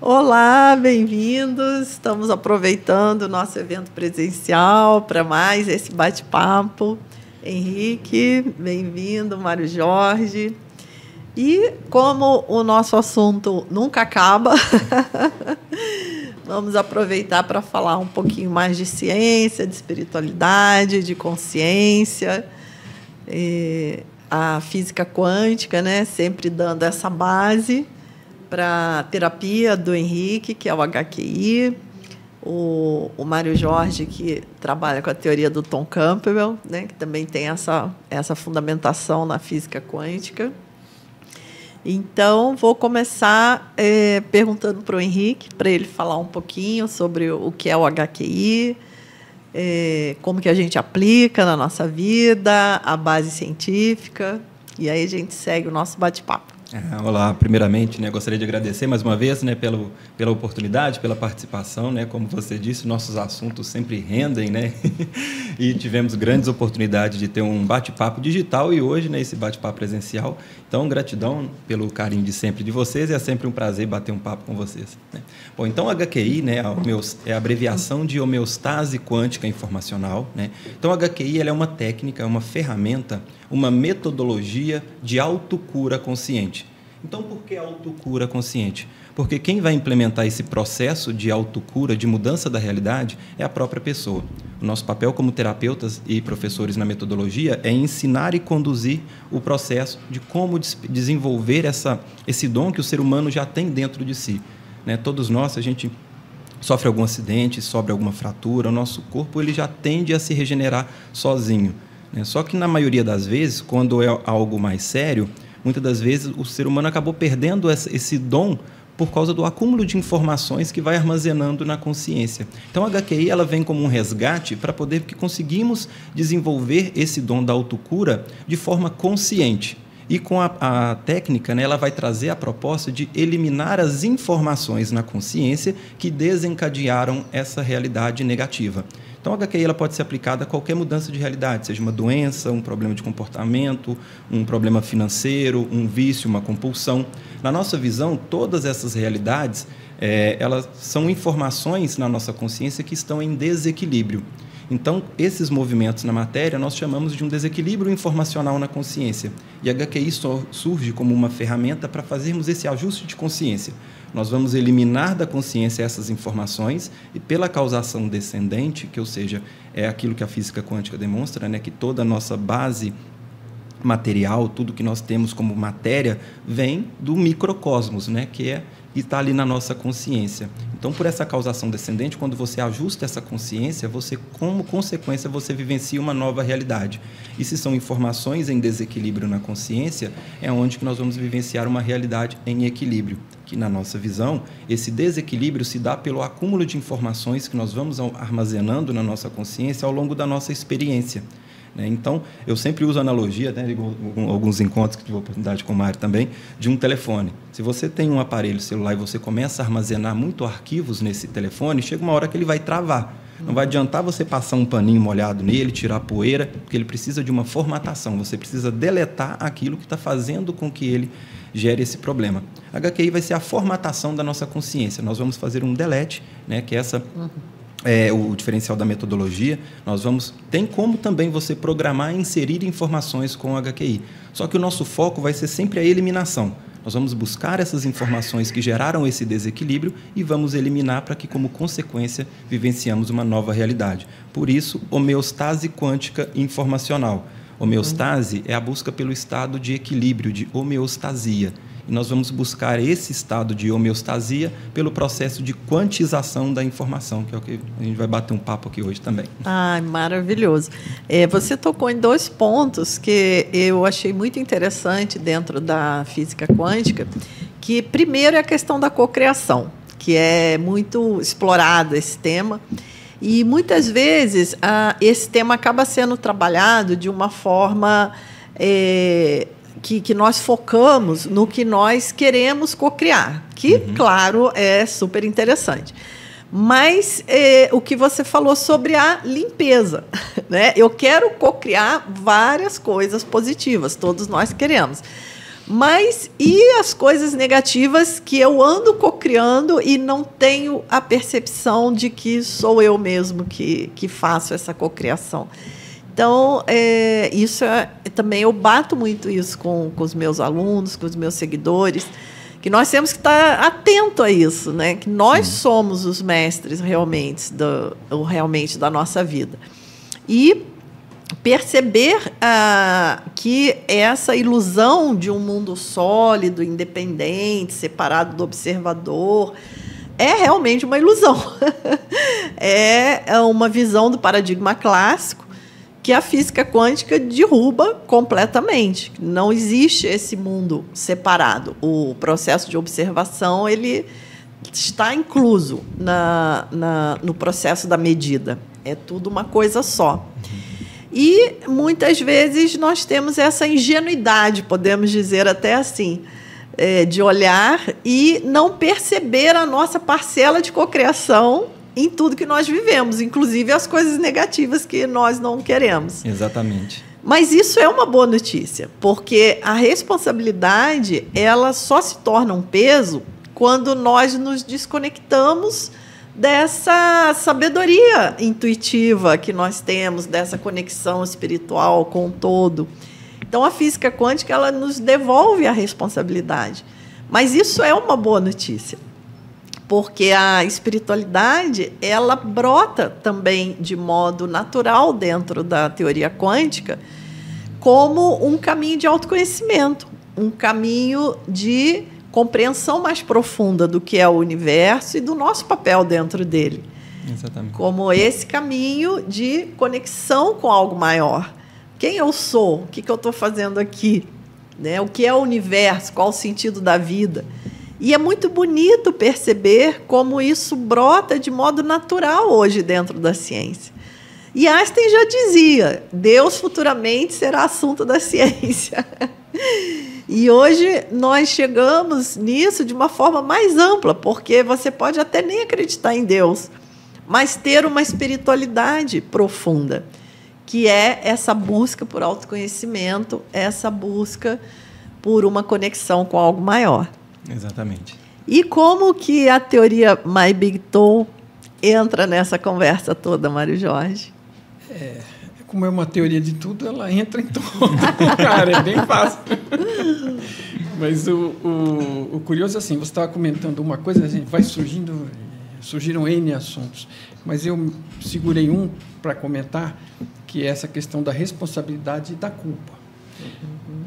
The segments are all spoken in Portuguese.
Olá, bem-vindos. Estamos aproveitando o nosso evento presencial para mais esse bate-papo. Henrique, bem-vindo, Mário Jorge. E como o nosso assunto nunca acaba, vamos aproveitar para falar um pouquinho mais de ciência, de espiritualidade, de consciência, a física quântica, né? Sempre dando essa base para a terapia do Henrique, que é o HQI, o Mário Jorge, que trabalha com a teoria do Tom Campbell, né? Que também tem essa fundamentação na física quântica. Então, vou começar perguntando para o Henrique, para ele falar um pouquinho sobre o que é o HQI, como que a gente aplica na nossa vida, a base científica, e aí a gente segue o nosso bate-papo. Olá, primeiramente, né, gostaria de agradecer mais uma vez, né, pela oportunidade, pela participação, né, como você disse, nossos assuntos sempre rendem, né, e tivemos grandes oportunidades de ter um bate-papo digital e hoje, né, esse bate-papo presencial. Então, gratidão pelo carinho de sempre de vocês e é sempre um prazer bater um papo com vocês, né. Bom, então, HQI, né, é a abreviação de homeostase quântica informacional, né. Então, a HQI ela é uma técnica, uma ferramenta, uma metodologia de autocura consciente. Então, por que autocura consciente? Porque quem vai implementar esse processo de autocura, de mudança da realidade, é a própria pessoa. O nosso papel como terapeutas e professores na metodologia é ensinar e conduzir o processo de como desenvolver esse dom que o ser humano já tem dentro de si, né? Todos nós, a gente sofre algum acidente, sofre alguma fratura, o nosso corpo ele já tende a se regenerar sozinho, né? Só que, na maioria das vezes, quando é algo mais sério, muitas das vezes o ser humano acabou perdendo esse dom por causa do acúmulo de informações que vai armazenando na consciência. Então, a HQI ela vem como um resgate para poder que conseguimos desenvolver esse dom da autocura de forma consciente. E com a técnica, né, ela vai trazer a proposta de eliminar as informações na consciência que desencadearam essa realidade negativa. Então, a HQI ela pode ser aplicada a qualquer mudança de realidade, seja uma doença, um problema de comportamento, um problema financeiro, um vício, uma compulsão. Na nossa visão, todas essas realidades, elas são informações na nossa consciência que estão em desequilíbrio. Então, esses movimentos na matéria nós chamamos de um desequilíbrio informacional na consciência. E a HQI surge como uma ferramenta para fazermos esse ajuste de consciência. Nós vamos eliminar da consciência essas informações e pela causação descendente, que ou seja, é aquilo que a física quântica demonstra, né, que toda a nossa base material, tudo que nós temos como matéria, vem do microcosmos, né, que está ali na nossa consciência. Então, por essa causação descendente, quando você ajusta essa consciência, você, como consequência, você vivencia uma nova realidade. E se são informações em desequilíbrio na consciência, é onde que nós vamos vivenciar uma realidade em equilíbrio. Que, na nossa visão, esse desequilíbrio se dá pelo acúmulo de informações que nós vamos armazenando na nossa consciência ao longo da nossa experiência. Então, eu sempre uso a analogia, né, alguns encontros que tive a oportunidade com o Mário também, de um telefone. Se você tem um aparelho celular e você começa a armazenar muito arquivos nesse telefone, chega uma hora que ele vai travar. Não vai adiantar você passar um paninho molhado nele, tirar a poeira, porque ele precisa de uma formatação. Você precisa deletar aquilo que está fazendo com que ele gere esse problema. A HQI vai ser a formatação da nossa consciência. Nós vamos fazer um delete, né, que é essa... o diferencial da metodologia. Tem como também você programar e inserir informações com o HQI. Só que o nosso foco vai ser sempre a eliminação. Nós vamos buscar essas informações que geraram esse desequilíbrio e vamos eliminar para que, como consequência, vivenciamos uma nova realidade. Por isso, homeostase quântica informacional. Homeostase é a busca pelo estado de equilíbrio, de homeostasia. E nós vamos buscar esse estado de homeostasia pelo processo de quantização da informação, que é o que a gente vai bater um papo aqui hoje também. Ai, maravilhoso. Você tocou em dois pontos que eu achei muito interessante dentro da física quântica, que primeiro é a questão da cocriação, que é muito explorado esse tema, e muitas vezes esse tema acaba sendo trabalhado de uma forma... Que nós focamos no que nós queremos cocriar, que, claro, é super interessante. Mas o que você falou sobre a limpeza, né? Eu quero cocriar várias coisas positivas, todos nós queremos. Mas e as coisas negativas que eu ando cocriando e não tenho a percepção de que sou eu mesmo que faço essa cocriação? Então, isso também eu bato muito isso com os meus alunos, com os meus seguidores, que nós temos que estar atento a isso, né? Que nós somos os mestres realmente da nossa vida. E perceber que essa ilusão de um mundo sólido, independente, separado do observador, é realmente uma ilusão. É uma visão do paradigma clássico que a física quântica derruba completamente. Não existe esse mundo separado. O processo de observação ele está incluso no processo da medida. É tudo uma coisa só. E, muitas vezes, nós temos essa ingenuidade, podemos dizer até assim, de olhar e não perceber a nossa parcela de cocriação em tudo que nós vivemos, inclusive as coisas negativas que nós não queremos. Exatamente. Mas isso é uma boa notícia, porque a responsabilidade ela só se torna um peso quando nós nos desconectamos dessa sabedoria intuitiva que nós temos, dessa conexão espiritual com o todo. Então, a física quântica ela nos devolve a responsabilidade. Mas isso é uma boa notícia, porque a espiritualidade ela brota também de modo natural dentro da teoria quântica como um caminho de autoconhecimento, um caminho de compreensão mais profunda do que é o universo e do nosso papel dentro dele. Exatamente. Como esse caminho de conexão com algo maior. Quem eu sou? O que eu estou fazendo aqui? Né? O que é o universo? Qual o sentido da vida? E é muito bonito perceber como isso brota de modo natural hoje dentro da ciência. E Einstein já dizia, Deus futuramente será assunto da ciência. E hoje nós chegamos nisso de uma forma mais ampla, porque você pode até nem acreditar em Deus, mas ter uma espiritualidade profunda, que é essa busca por autoconhecimento, essa busca por uma conexão com algo maior. Exatamente. E como que a teoria My Big Toe entra nessa conversa toda, Mário Jorge? Como é uma teoria de tudo, ela entra em todo, cara, é bem fácil. Mas o curioso é assim, você estava comentando uma coisa, a gente vai surgiram N assuntos, mas eu segurei um para comentar, que é essa questão da responsabilidade e da culpa.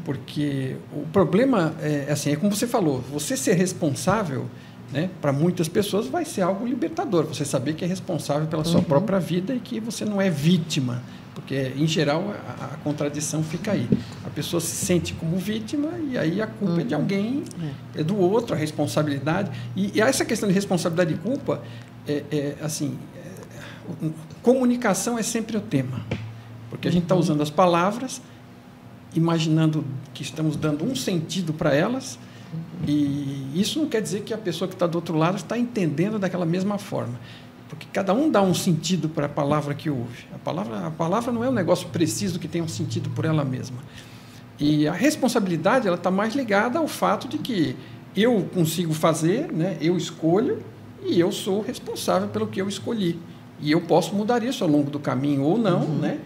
Porque o problema é assim, é como você falou, você ser responsável, né, para muitas pessoas vai ser algo libertador, você saber que é responsável pela sua própria vida e que você não é vítima, porque, em geral, a contradição fica aí. A pessoa se sente como vítima e aí a culpa é de alguém, é do outro, a responsabilidade. E essa questão de responsabilidade e culpa, comunicação é sempre o tema, porque a gente está usando as palavras, imaginando que estamos dando um sentido para elas, e isso não quer dizer que a pessoa que está do outro lado está entendendo daquela mesma forma, porque cada um dá um sentido para a palavra que ouve. A palavra não é um negócio preciso que tem um sentido por ela mesma. E a responsabilidade ela está mais ligada ao fato de que eu consigo fazer, né, eu escolho, e eu sou responsável pelo que eu escolhi. E eu posso mudar isso ao longo do caminho ou não, né?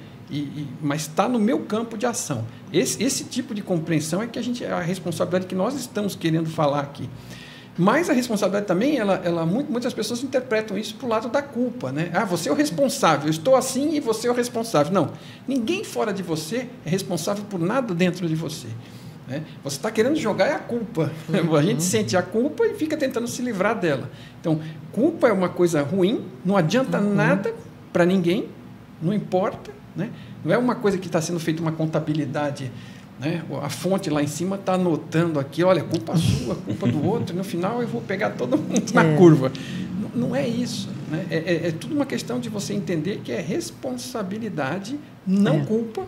Mas está no meu campo de ação. Esse tipo de compreensão é que a responsabilidade que nós estamos querendo falar aqui. Mas a responsabilidade também, muitas pessoas interpretam isso para o lado da culpa, né? Você é o responsável, eu estou assim e você é o responsável. Não, ninguém fora de você é responsável por nada dentro de você. Né? Você está querendo jogar a culpa. A gente sente a culpa e fica tentando se livrar dela. Então, culpa é uma coisa ruim, não adianta nada para ninguém, não importa. Né? Não é uma coisa que está sendo feita uma contabilidade, né? A fonte lá em cima está anotando aqui, olha, culpa sua, culpa do outro, e no final eu vou pegar todo mundo na curva. Não é isso. Né? É tudo uma questão de você entender que é responsabilidade, não culpa.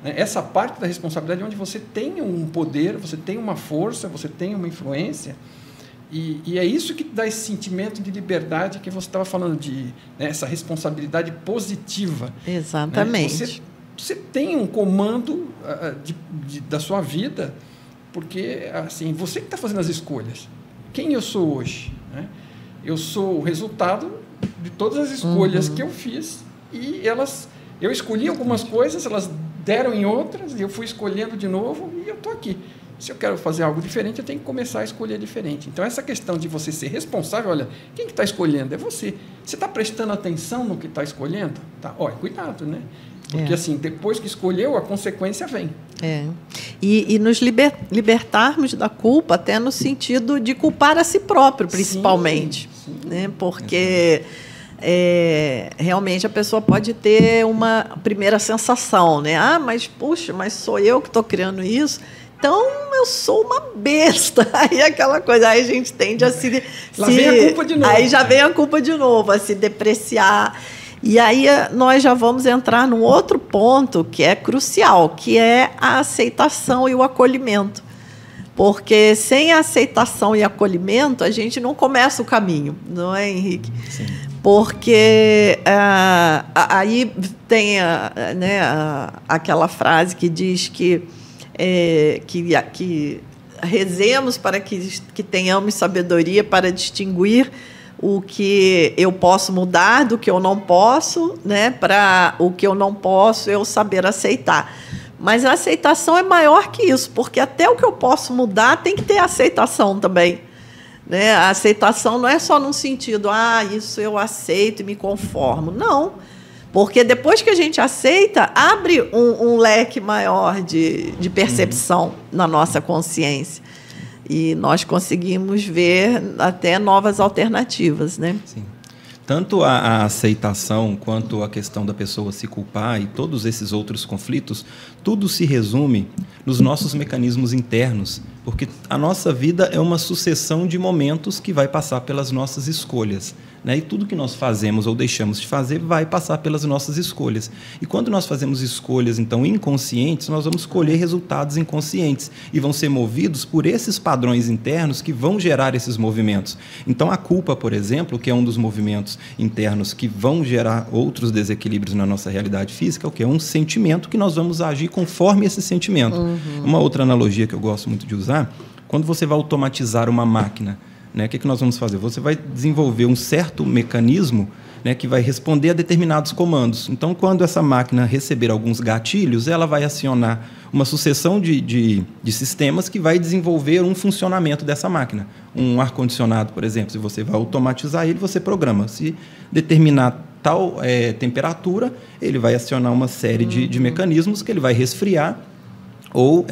Né? Essa parte da responsabilidade é onde você tem um poder, você tem uma força, você tem uma influência. E é isso que dá esse sentimento de liberdade que você estava falando, né, essa responsabilidade positiva. Exatamente. Né? Você tem um comando da sua vida Porque, assim, você que está fazendo as escolhas. Quem eu sou hoje? Né? Eu sou o resultado de todas as escolhas que eu fiz e eu escolhi algumas coisas, elas deram em outras e eu fui escolhendo de novo e eu estou aqui. Se eu quero fazer algo diferente, eu tenho que começar a escolher diferente. Então, essa questão de você ser responsável, olha, quem que está escolhendo? É você. Você está prestando atenção no que está escolhendo? Tá? Olha, cuidado, né? Porque, assim, depois que escolheu, a consequência vem. E nos libertarmos da culpa, até no sentido de culpar a si próprio, principalmente. Sim. Né? Porque realmente a pessoa pode ter uma primeira sensação, né? Mas, puxa, mas sou eu que estou criando isso? Então, eu sou uma besta. Aí aquela coisa, aí a gente tende a se... Lá vem a culpa de novo. Aí já vem a culpa de novo, a se depreciar. E aí nós já vamos entrar num outro ponto que é crucial, que é a aceitação e o acolhimento. Porque sem a aceitação e acolhimento, a gente não começa o caminho, não é, Henrique? Sim. Porque aí tem aquela frase que diz que rezemos para que tenhamos sabedoria para distinguir o que eu posso mudar do que eu não posso, né? Para o que eu não posso eu saber aceitar. Mas a aceitação é maior que isso, porque até o que eu posso mudar tem que ter aceitação também. Né? A aceitação não é só num sentido, isso eu aceito e me conformo. Não. Porque depois que a gente aceita, abre um leque maior de percepção na nossa consciência. E nós conseguimos ver até novas alternativas, né? Sim. Tanto a aceitação quanto a questão da pessoa se culpar e todos esses outros conflitos, tudo se resume nos nossos mecanismos internos, porque a nossa vida é uma sucessão de momentos que vai passar pelas nossas escolhas. Né? E tudo que nós fazemos ou deixamos de fazer vai passar pelas nossas escolhas. E quando nós fazemos escolhas, então, inconscientes, nós vamos colher resultados inconscientes e vão ser movidos por esses padrões internos que vão gerar esses movimentos. Então, a culpa, por exemplo, que é um dos movimentos internos que vão gerar outros desequilíbrios na nossa realidade física, é o que é um sentimento que nós vamos agir conforme esse sentimento. Uma outra analogia que eu gosto muito de usar, quando você vai automatizar uma máquina, né, o que nós vamos fazer? Você vai desenvolver um certo mecanismo, né, que vai responder a determinados comandos. Então, quando essa máquina receber alguns gatilhos, ela vai acionar uma sucessão de sistemas que vai desenvolver um funcionamento dessa máquina. Um ar-condicionado, por exemplo, se você vai automatizar ele, você programa. Se determinar tal temperatura, ele vai acionar uma série de mecanismos que ele vai resfriar ou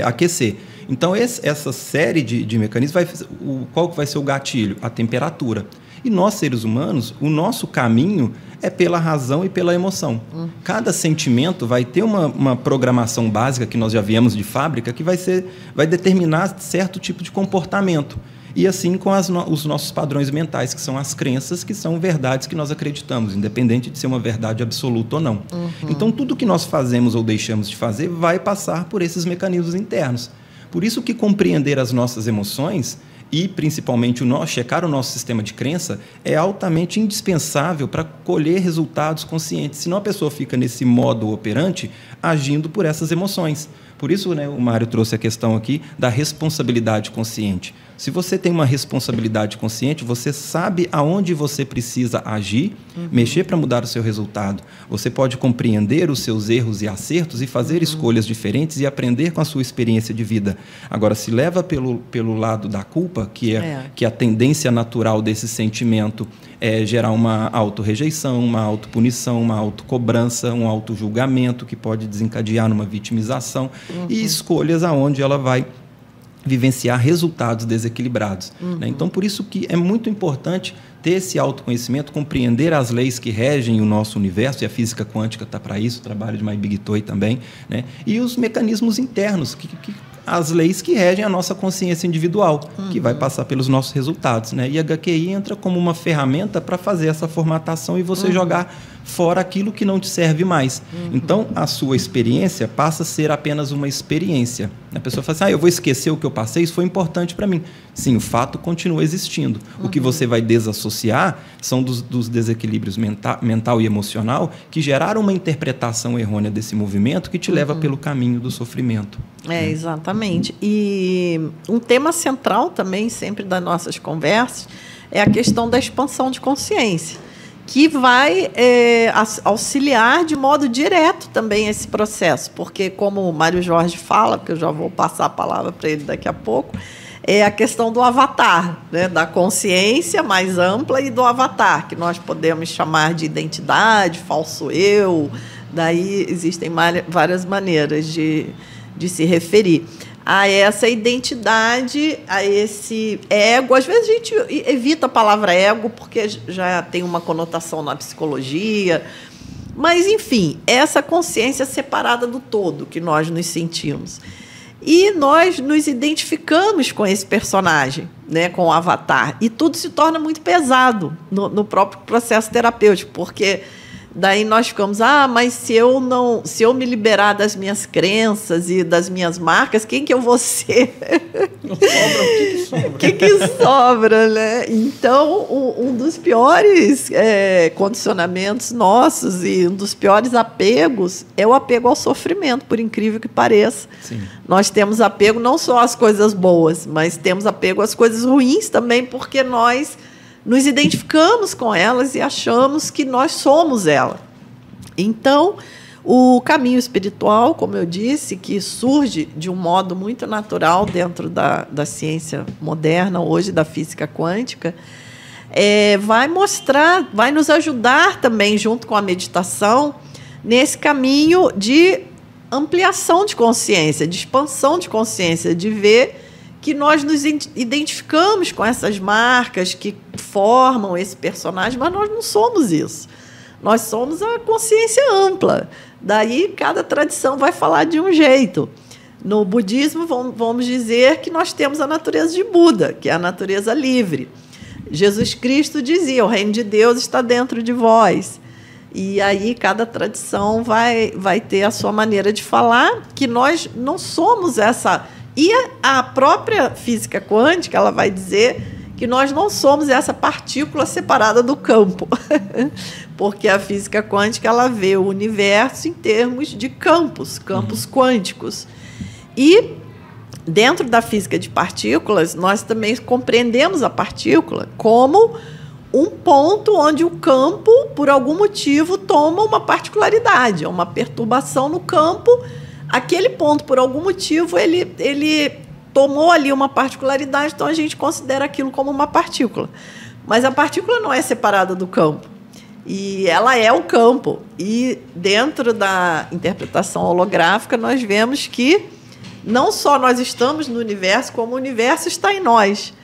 aquecer. Então, essa série de mecanismos, qual que vai ser o gatilho? A temperatura. E nós, seres humanos, o nosso caminho é pela razão e pela emoção. Cada sentimento vai ter uma programação básica que nós já viemos de fábrica que vai determinar certo tipo de comportamento. E assim com os nossos padrões mentais, que são as crenças, que são verdades que nós acreditamos, independente de ser uma verdade absoluta ou não. Então, tudo que nós fazemos ou deixamos de fazer vai passar por esses mecanismos internos. Por isso que compreender as nossas emoções e, principalmente, checar o nosso sistema de crença é altamente indispensável para colher resultados conscientes. Senão a pessoa fica nesse modo operante agindo por essas emoções. Por isso, né, o Mário trouxe a questão aqui da responsabilidade consciente. Se você tem uma responsabilidade consciente, você sabe aonde você precisa agir, mexer para mudar o seu resultado. Você pode compreender os seus erros e acertos e fazer escolhas diferentes e aprender com a sua experiência de vida. Agora, se leva pelo lado da culpa, que a tendência natural desse sentimento é gerar uma autorrejeição, uma autopunição, uma autocobrança, um autojulgamento que pode desencadear numa vitimização e escolhas aonde ela vai vivenciar resultados desequilibrados. Né? Então, por isso que é muito importante ter esse autoconhecimento, compreender as leis que regem o nosso universo, e a física quântica está para isso, o trabalho de Mai Big Toi também, né? E os mecanismos internos, as leis que regem a nossa consciência individual, que vai passar pelos nossos resultados. Né? E a HQI entra como uma ferramenta para fazer essa formatação e você jogar fora aquilo que não te serve mais. Então, a sua experiência passa a ser apenas uma experiência. A pessoa fala assim, eu vou esquecer o que eu passei, isso foi importante para mim. sim, o fato continua existindo. O que você vai desassociar são dos desequilíbrios mental e emocional que geraram uma interpretação errônea desse movimento que te leva pelo caminho do sofrimento. Exatamente. E um tema central também, sempre das nossas conversas, é a questão da expansão de consciência, que vai auxiliar de modo direto também esse processo, porque, como o Mário Jorge fala, que eu já vou passar a palavra para ele daqui a pouco, é a questão do avatar, né? Da consciência mais ampla e do avatar, que nós podemos chamar de identidade, falso eu. Daí existem várias maneiras de se referir a essa identidade, a esse ego. Às vezes a gente evita a palavra ego porque já tem uma conotação na psicologia, mas, enfim, essa consciência separada do todo que nós nos sentimos. E nós nos identificamos com esse personagem, né, com o avatar, e tudo se torna muito pesado no próprio processo terapêutico, porque daí nós ficamos, mas se eu me liberar das minhas crenças e das minhas marcas, quem que eu vou ser? Não sobra, o que sobra? O que sobra, né? Então, um dos piores condicionamentos nossos e um dos piores apegos é o apego ao sofrimento, por incrível que pareça. Sim. Nós temos apego não só às coisas boas, mas temos apego às coisas ruins também, porque nós nos identificamos com elas e achamos que nós somos ela. Então, o caminho espiritual, como eu disse, que surge de um modo muito natural dentro da ciência moderna, hoje da física quântica, vai mostrar, vai nos ajudar também, junto com a meditação, nesse caminho de ampliação de consciência, de expansão de consciência, de ver que nós nos identificamos com essas marcas que formam esse personagem, mas nós não somos isso. Nós somos a consciência ampla. Daí, cada tradição vai falar de um jeito. No budismo, vamos dizer que nós temos a natureza de Buda, que é a natureza livre. Jesus Cristo dizia, o reino de Deus está dentro de vós. E aí, cada tradição vai ter a sua maneira de falar, que nós não somos essa... E a própria física quântica, ela vai dizer que nós não somos essa partícula separada do campo, porque a física quântica ela vê o universo em termos de campos quânticos. E, dentro da física de partículas, nós também compreendemos a partícula como um ponto onde o campo, por algum motivo, toma uma particularidade, uma perturbação no campo. Aquele ponto, por algum motivo, ele tomou ali uma particularidade, então a gente considera aquilo como uma partícula. Mas a partícula não é separada do campo. E ela é o campo. E dentro da interpretação holográfica, nós vemos que não só nós estamos no universo, como o universo está em nós.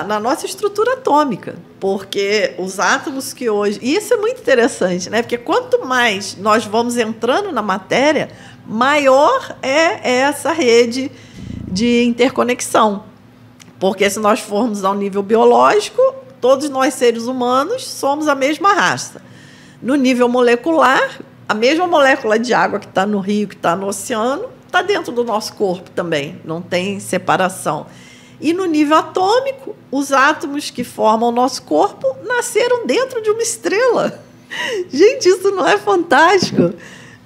Na nossa estrutura atômica. Porque os átomos que hoje... E isso é muito interessante, né? Porque quanto mais nós vamos entrando na matéria, maior é essa rede de interconexão. Porque se nós formos ao nível biológico, todos nós, seres humanos, somos a mesma raça. No nível molecular, a mesma molécula de água que está no rio, que está no oceano, está dentro do nosso corpo também, não tem separação. E no nível atômico, os átomos que formam o nosso corpo nasceram dentro de uma estrela. Gente, isso não é fantástico?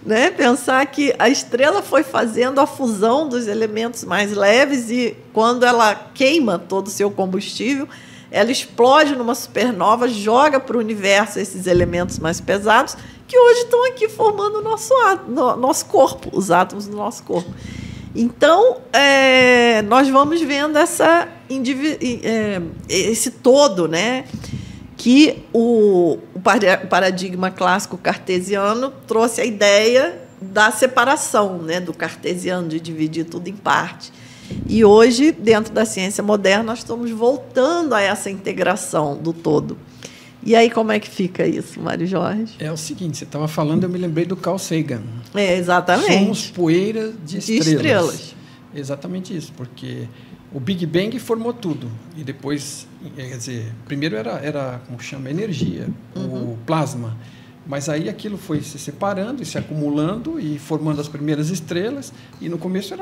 Né? Pensar que a estrela foi fazendo a fusão dos elementos mais leves e, quando ela queima todo o seu combustível, ela explode numa supernova, joga para o universo esses elementos mais pesados, que hoje estão aqui formando o nosso corpo, os átomos do nosso corpo. Então, nós vamos vendo esse todo, né? Que o paradigma clássico cartesiano trouxe a ideia da separação, né? Do cartesiano, de dividir tudo em parte. E hoje, dentro da ciência moderna, nós estamos voltando a essa integração do todo. E aí, como é que fica isso, Mário Jorge? É o seguinte, você estava falando, eu me lembrei do Carl Sagan. Exatamente. Somos poeira de estrelas. Exatamente isso, porque o Big Bang formou tudo. E depois, quer dizer, primeiro era como chama, energia, o plasma. Mas aí aquilo foi se separando e se acumulando e formando as primeiras estrelas. E no começo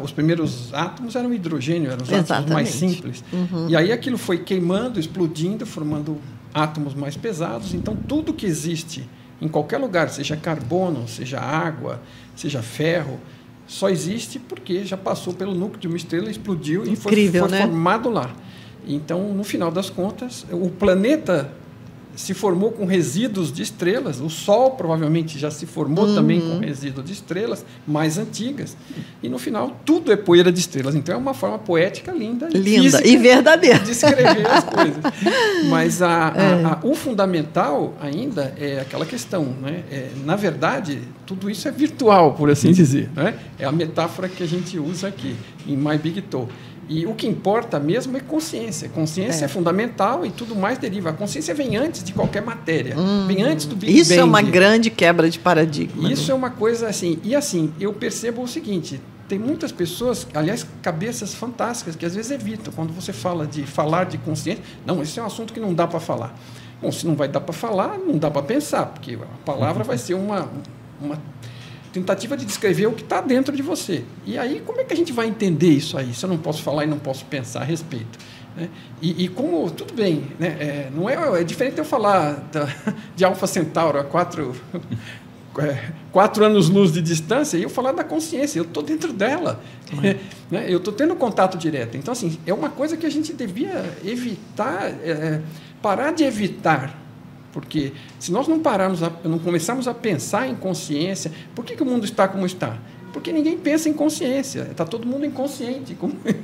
os primeiros átomos eram hidrogênio, eram os átomos mais simples. E aí aquilo foi queimando, explodindo, formando átomos mais pesados. Então tudo que existe em qualquer lugar, seja carbono, seja água, seja ferro, só existe porque já passou pelo núcleo de uma estrela, explodiu e foi formado lá. Então, no final das contas, o planeta se formou com resíduos de estrelas, o Sol provavelmente já se formou também com resíduos de estrelas mais antigas, e no final tudo é poeira de estrelas. Então é uma forma poética linda e verdadeira de escrever as coisas. Mas o fundamental ainda é aquela questão, né? Na verdade, tudo isso é virtual, por assim dizer, né? É a metáfora que a gente usa aqui em My Big Toe. E o que importa mesmo é consciência. Consciência é fundamental e tudo mais deriva. A consciência vem antes de qualquer matéria. Vem antes do Big Bang. Isso é uma grande quebra de paradigma. Isso é uma coisa assim. E assim, eu percebo o seguinte, tem muitas pessoas, aliás, cabeças fantásticas, que às vezes evitam. Quando você fala de consciência, não, esse é um assunto que não dá para falar. Bom, se não vai dar para falar, não dá para pensar, porque a palavra vai ser uma tentativa de descrever o que está dentro de você. E aí, como é que a gente vai entender isso aí, se eu não posso falar e não posso pensar a respeito? Né? E como, tudo bem, né? Não é diferente eu falar de Alfa Centauro a 4 anos-luz de distância e eu falar da consciência, eu estou dentro dela. Né? Eu estou tendo contato direto. Então, assim, é uma coisa que a gente devia evitar, parar de evitar. Porque se nós não começarmos a pensar em consciência, por que o mundo está como está? Porque ninguém pensa em consciência, está todo mundo inconsciente.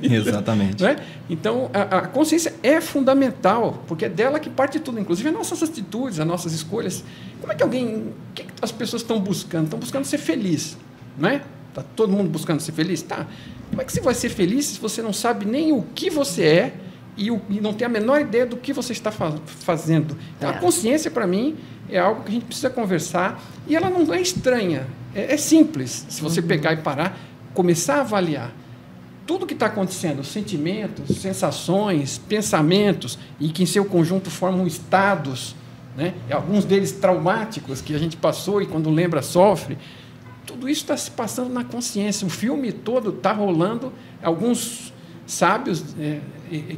Exatamente. Né? Então, a consciência é fundamental, porque é dela que parte tudo, inclusive as nossas atitudes, as nossas escolhas. Como é que o que as pessoas estão buscando? Estão buscando ser feliz. Né? Está todo mundo buscando ser feliz? Tá. Como é que você vai ser feliz se você não sabe nem o que você é e não tem a menor ideia do que você está fazendo? Então, a consciência, para mim, é algo que a gente precisa conversar e ela não é estranha. É simples, se você pegar e parar, começar a avaliar tudo que está acontecendo, sentimentos, sensações, pensamentos, e que em seu conjunto formam estados, né? Alguns deles traumáticos, que a gente passou e quando lembra sofre. Tudo isso está se passando na consciência. O filme todo está rolando. Alguns sábios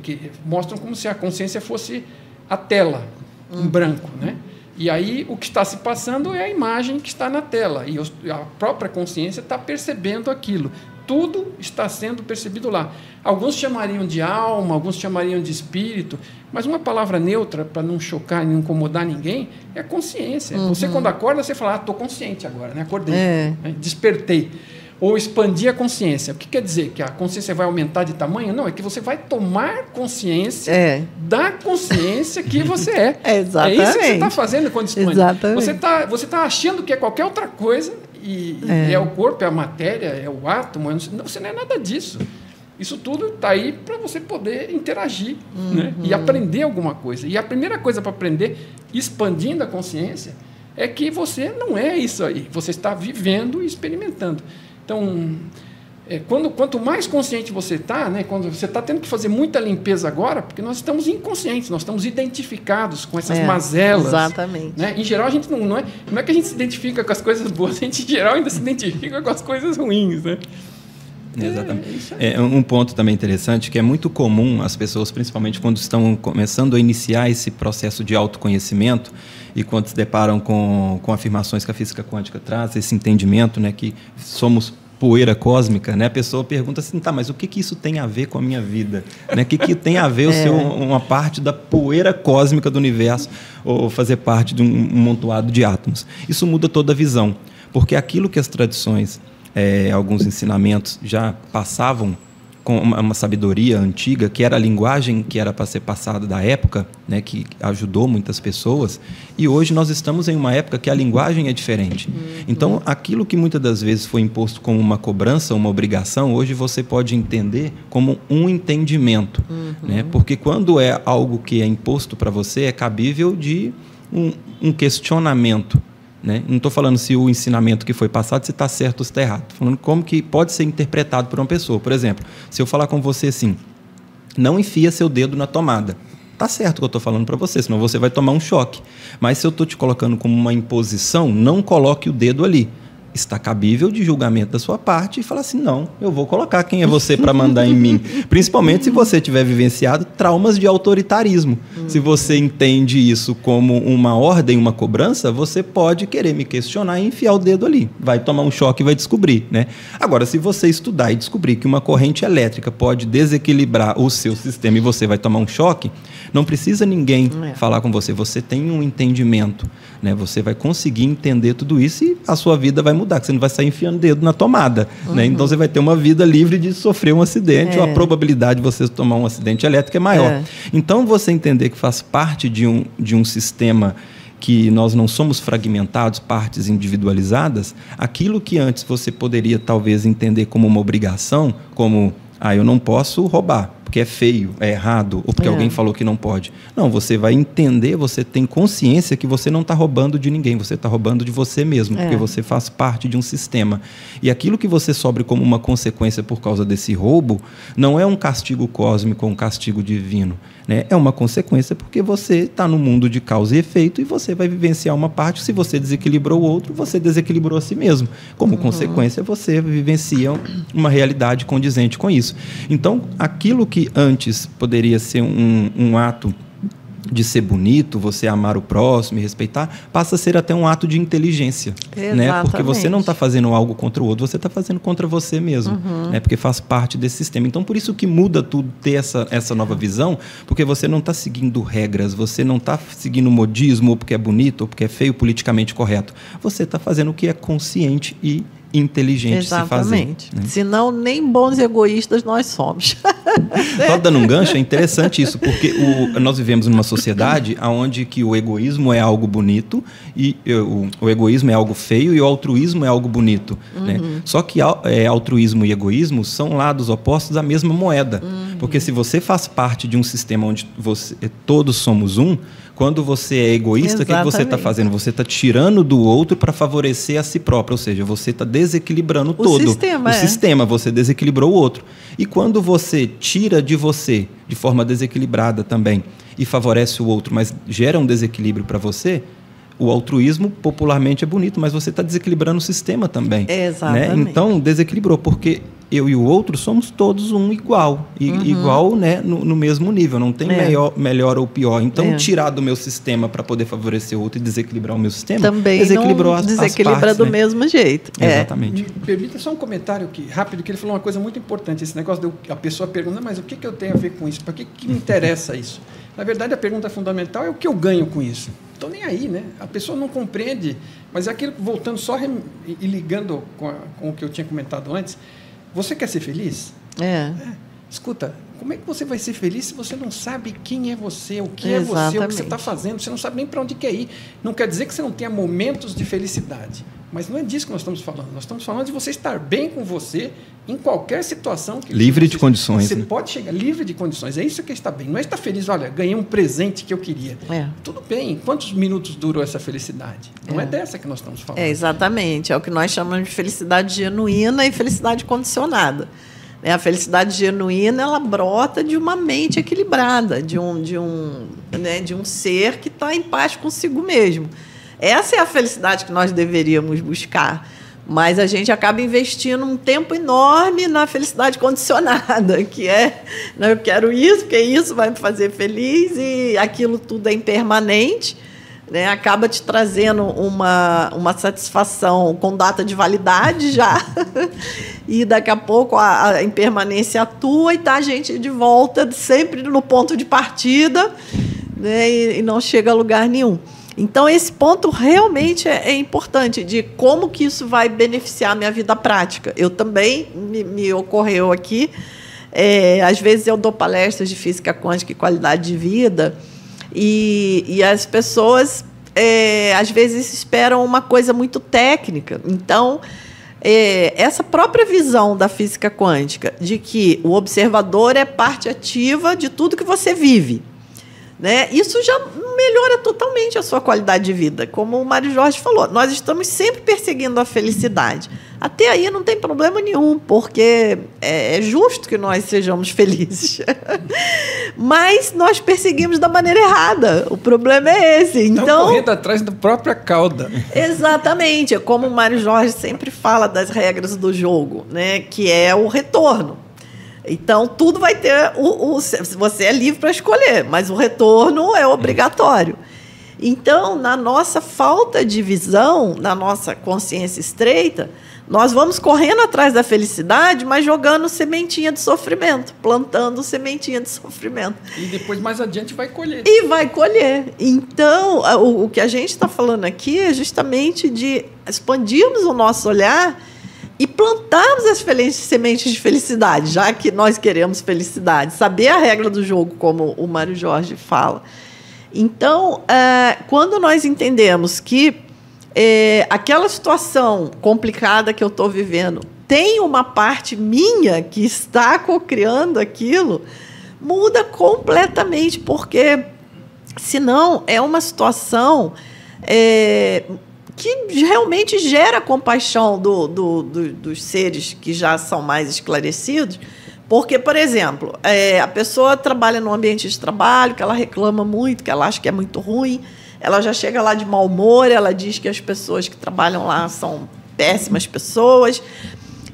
que mostram como se a consciência fosse a tela, em branco, né? E aí o que está se passando é a imagem que está na tela, e a própria consciência está percebendo aquilo. Tudo está sendo percebido lá. Alguns chamariam de alma, alguns chamariam de espírito, mas uma palavra neutra, para não chocar e não incomodar ninguém, é consciência. Você, quando acorda, você fala, estou consciente agora, né? Acordei, né? Despertei. Ou expandir a consciência. O que quer dizer? Que a consciência vai aumentar de tamanho? Não, é que você vai tomar consciência da consciência que você é. Exatamente. É isso que você está fazendo quando expande. Exatamente. Você tá achando que é qualquer outra coisa, e é o corpo, é a matéria, é o átomo, você não é nada disso. Isso tudo está aí para você poder interagir, né? E aprender alguma coisa. E a primeira coisa para aprender, expandindo a consciência, é que você não é isso aí. Você está vivendo e experimentando. Então, quanto mais consciente você está, né, quando você está tendo que fazer muita limpeza agora, porque nós estamos inconscientes, nós estamos identificados com essas mazelas. Exatamente. Né? Em geral, a gente não é que a gente se identifica com as coisas boas, a gente, em geral, ainda se identifica com as coisas ruins. Né? Exatamente. Um ponto também interessante, que é muito comum as pessoas, principalmente quando estão começando a iniciar esse processo de autoconhecimento e quando se deparam com afirmações que a física quântica traz, esse entendimento, né, que somos poeira cósmica, né? A pessoa pergunta assim, tá, mas o que isso tem a ver com a minha vida? Né? O que tem a ver eu ser uma parte da poeira cósmica do universo ou fazer parte de um montoado de átomos? Isso muda toda a visão, porque aquilo que as tradições, alguns ensinamentos já passavam com uma sabedoria antiga, que era a linguagem que era para ser passada da época, né, que ajudou muitas pessoas, e hoje nós estamos em uma época que a linguagem é diferente. Então, aquilo que muitas das vezes foi imposto como uma cobrança, uma obrigação, hoje você pode entender como um entendimento, né? Porque quando é algo que é imposto para você, é cabível de um questionamento. Né? Não estou falando se o ensinamento que foi passado se está certo ou se está errado. Estou falando como que pode ser interpretado por uma pessoa. Por exemplo, se eu falar com você assim, não enfia seu dedo na tomada. tá certo o que eu estou falando para você, senão você vai tomar um choque. Mas se eu estou te colocando como uma imposição, não coloque o dedo ali. Está cabível de julgamento da sua parte e falar assim, não, eu vou colocar quem é você para mandar em mim. Principalmente se você tiver vivenciado traumas de autoritarismo. Se você entende isso como uma ordem, uma cobrança, você pode querer me questionar e enfiar o dedo ali. Vai tomar um choque e vai descobrir, né? Agora, se você estudar e descobrir que uma corrente elétrica pode desequilibrar o seu sistema e você vai tomar um choque, não precisa ninguém falar com você. Você tem um entendimento, né? Você vai conseguir entender tudo isso e a sua vida vai mudar, que você não vai sair enfiando o dedo na tomada, né? Então você vai ter uma vida livre de sofrer um acidente, ou a probabilidade de você tomar um acidente elétrico é maior. Então você entender que faz parte de um sistema que nós não somos fragmentados, partes individualizadas, aquilo que antes você poderia talvez entender como uma obrigação, como, eu não posso roubar, porque é feio, é errado, ou porque alguém falou que não pode. Não, você vai entender, você tem consciência que você não está roubando de ninguém, você está roubando de você mesmo, porque você faz parte de um sistema. E aquilo que você sofre como uma consequência por causa desse roubo, não é um castigo cósmico ou um castigo divino, né? É uma consequência porque você está no mundo de causa e efeito e você vai vivenciar uma parte. Se você desequilibrou o outro, você desequilibrou a si mesmo. Como consequência, você vivencia uma realidade condizente com isso. Então, aquilo que antes poderia ser um ato de ser bonito, você amar o próximo e respeitar, passa a ser até um ato de inteligência, né? Porque você não está fazendo algo contra o outro, você está fazendo contra você mesmo, né? Porque faz parte desse sistema. Então, por isso que muda tudo ter essa nova visão, porque você não está seguindo regras, você não está seguindo modismo, ou porque é bonito, ou porque é feio, politicamente correto. Você está fazendo o que é consciente e inteligente se fazer. Né? Senão, nem bons egoístas nós somos. Só dando um gancho, é interessante isso, porque nós vivemos numa sociedade onde que o egoísmo é algo bonito, e o egoísmo é algo feio e o altruísmo é algo bonito. Né? Só que altruísmo e egoísmo são lados opostos da mesma moeda. Porque se você faz parte de um sistema onde todos somos um, quando você é egoísta, o que você está fazendo? Você está tirando do outro para favorecer a si próprio, ou seja, você está desequilibrando todo. O sistema, você desequilibrou o outro. E quando você tira de você, de forma desequilibrada também, e favorece o outro, mas gera um desequilíbrio para você, o altruísmo popularmente é bonito, mas você está desequilibrando o sistema também. Né? Então, desequilibrou, porque eu e o outro somos todos um igual. Igual, né, no mesmo nível. Não tem melhor ou pior. Então, tirar do meu sistema para poder favorecer o outro e desequilibrar o meu sistema, também desequilibrou as partes, do mesmo jeito. Exatamente. Me permita só um comentário rápido, que ele falou uma coisa muito importante. Esse negócio a pessoa pergunta, mas o que eu tenho a ver com isso? Para que me interessa isso? Na verdade, a pergunta fundamental é o que eu ganho com isso. Estou nem aí, né? A pessoa não compreende, mas é aquilo, voltando só e ligando com o que eu tinha comentado antes, você quer ser feliz? Escuta, como é que você vai ser feliz se você não sabe quem é você, o que é você, o que você está fazendo, você não sabe nem para onde quer ir. Não quer dizer que você não tenha momentos de felicidade, mas não é disso que nós estamos falando. Nós estamos falando de você estar bem com você em qualquer situação. Livre de condições. Você pode chegar livre de condições. É isso que é estar bem. Não é estar feliz, olha, ganhei um presente que eu queria. Tudo bem. Quantos minutos durou essa felicidade? Não é dessa que nós estamos falando. Exatamente. É o que nós chamamos de felicidade genuína e felicidade condicionada. A felicidade genuína, ela brota de uma mente equilibrada, de um ser que está em paz consigo mesmo. Essa é a felicidade que nós deveríamos buscar. Mas a gente acaba investindo um tempo enorme na felicidade condicionada, que é, eu quero isso, porque isso vai me fazer feliz, e aquilo tudo é impermanente, né? Acaba te trazendo uma satisfação com data de validade já, e daqui a pouco a impermanência atua e está a gente de volta sempre no ponto de partida, né? E não chega a lugar nenhum. Então, esse ponto realmente é importante, de como que isso vai beneficiar a minha vida prática. Eu também, me ocorreu aqui, às vezes eu dou palestras de física quântica e qualidade de vida, e as pessoas, às vezes, esperam uma coisa muito técnica. Então, essa própria visão da física quântica, de que o observador é parte ativa de tudo que você vive, né? Isso já melhora totalmente a sua qualidade de vida. Como o Mário Jorge falou, nós estamos sempre perseguindo a felicidade. Até aí não tem problema nenhum, porque é justo que nós sejamos felizes. Mas nós perseguimos da maneira errada. O problema é esse. Então, correndo atrás da própria cauda. Exatamente. Como o Mário Jorge sempre fala das regras do jogo, né? Que é o retorno. Então, tudo vai ter... você é livre para escolher, mas o retorno é obrigatório. Então, na nossa falta de visão, na nossa consciência estreita, nós vamos correndo atrás da felicidade, mas jogando sementinha de sofrimento, plantando sementinha de sofrimento. E depois, mais adiante, vai colher. E vai colher. Então, o que a gente está falando aqui é justamente de expandirmos o nosso olhar e plantarmos as sementes de felicidade, já que nós queremos felicidade. Saber a regra do jogo, como o Mário Jorge fala. Então, quando nós entendemos que aquela situação complicada que eu estou vivendo tem uma parte minha que está co-criando aquilo, muda completamente, porque, senão, é uma situação que realmente gera compaixão dos seres que já são mais esclarecidos. Porque, por exemplo, a pessoa trabalha num ambiente de trabalho que ela reclama muito, que ela acha que é muito ruim, ela já chega lá de mau humor, ela diz que as pessoas que trabalham lá são péssimas pessoas.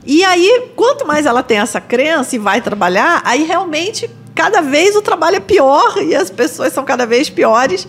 E aí, quanto mais ela tem essa crença e vai trabalhar, aí realmente, cada vez o trabalho é pior e as pessoas são cada vez piores.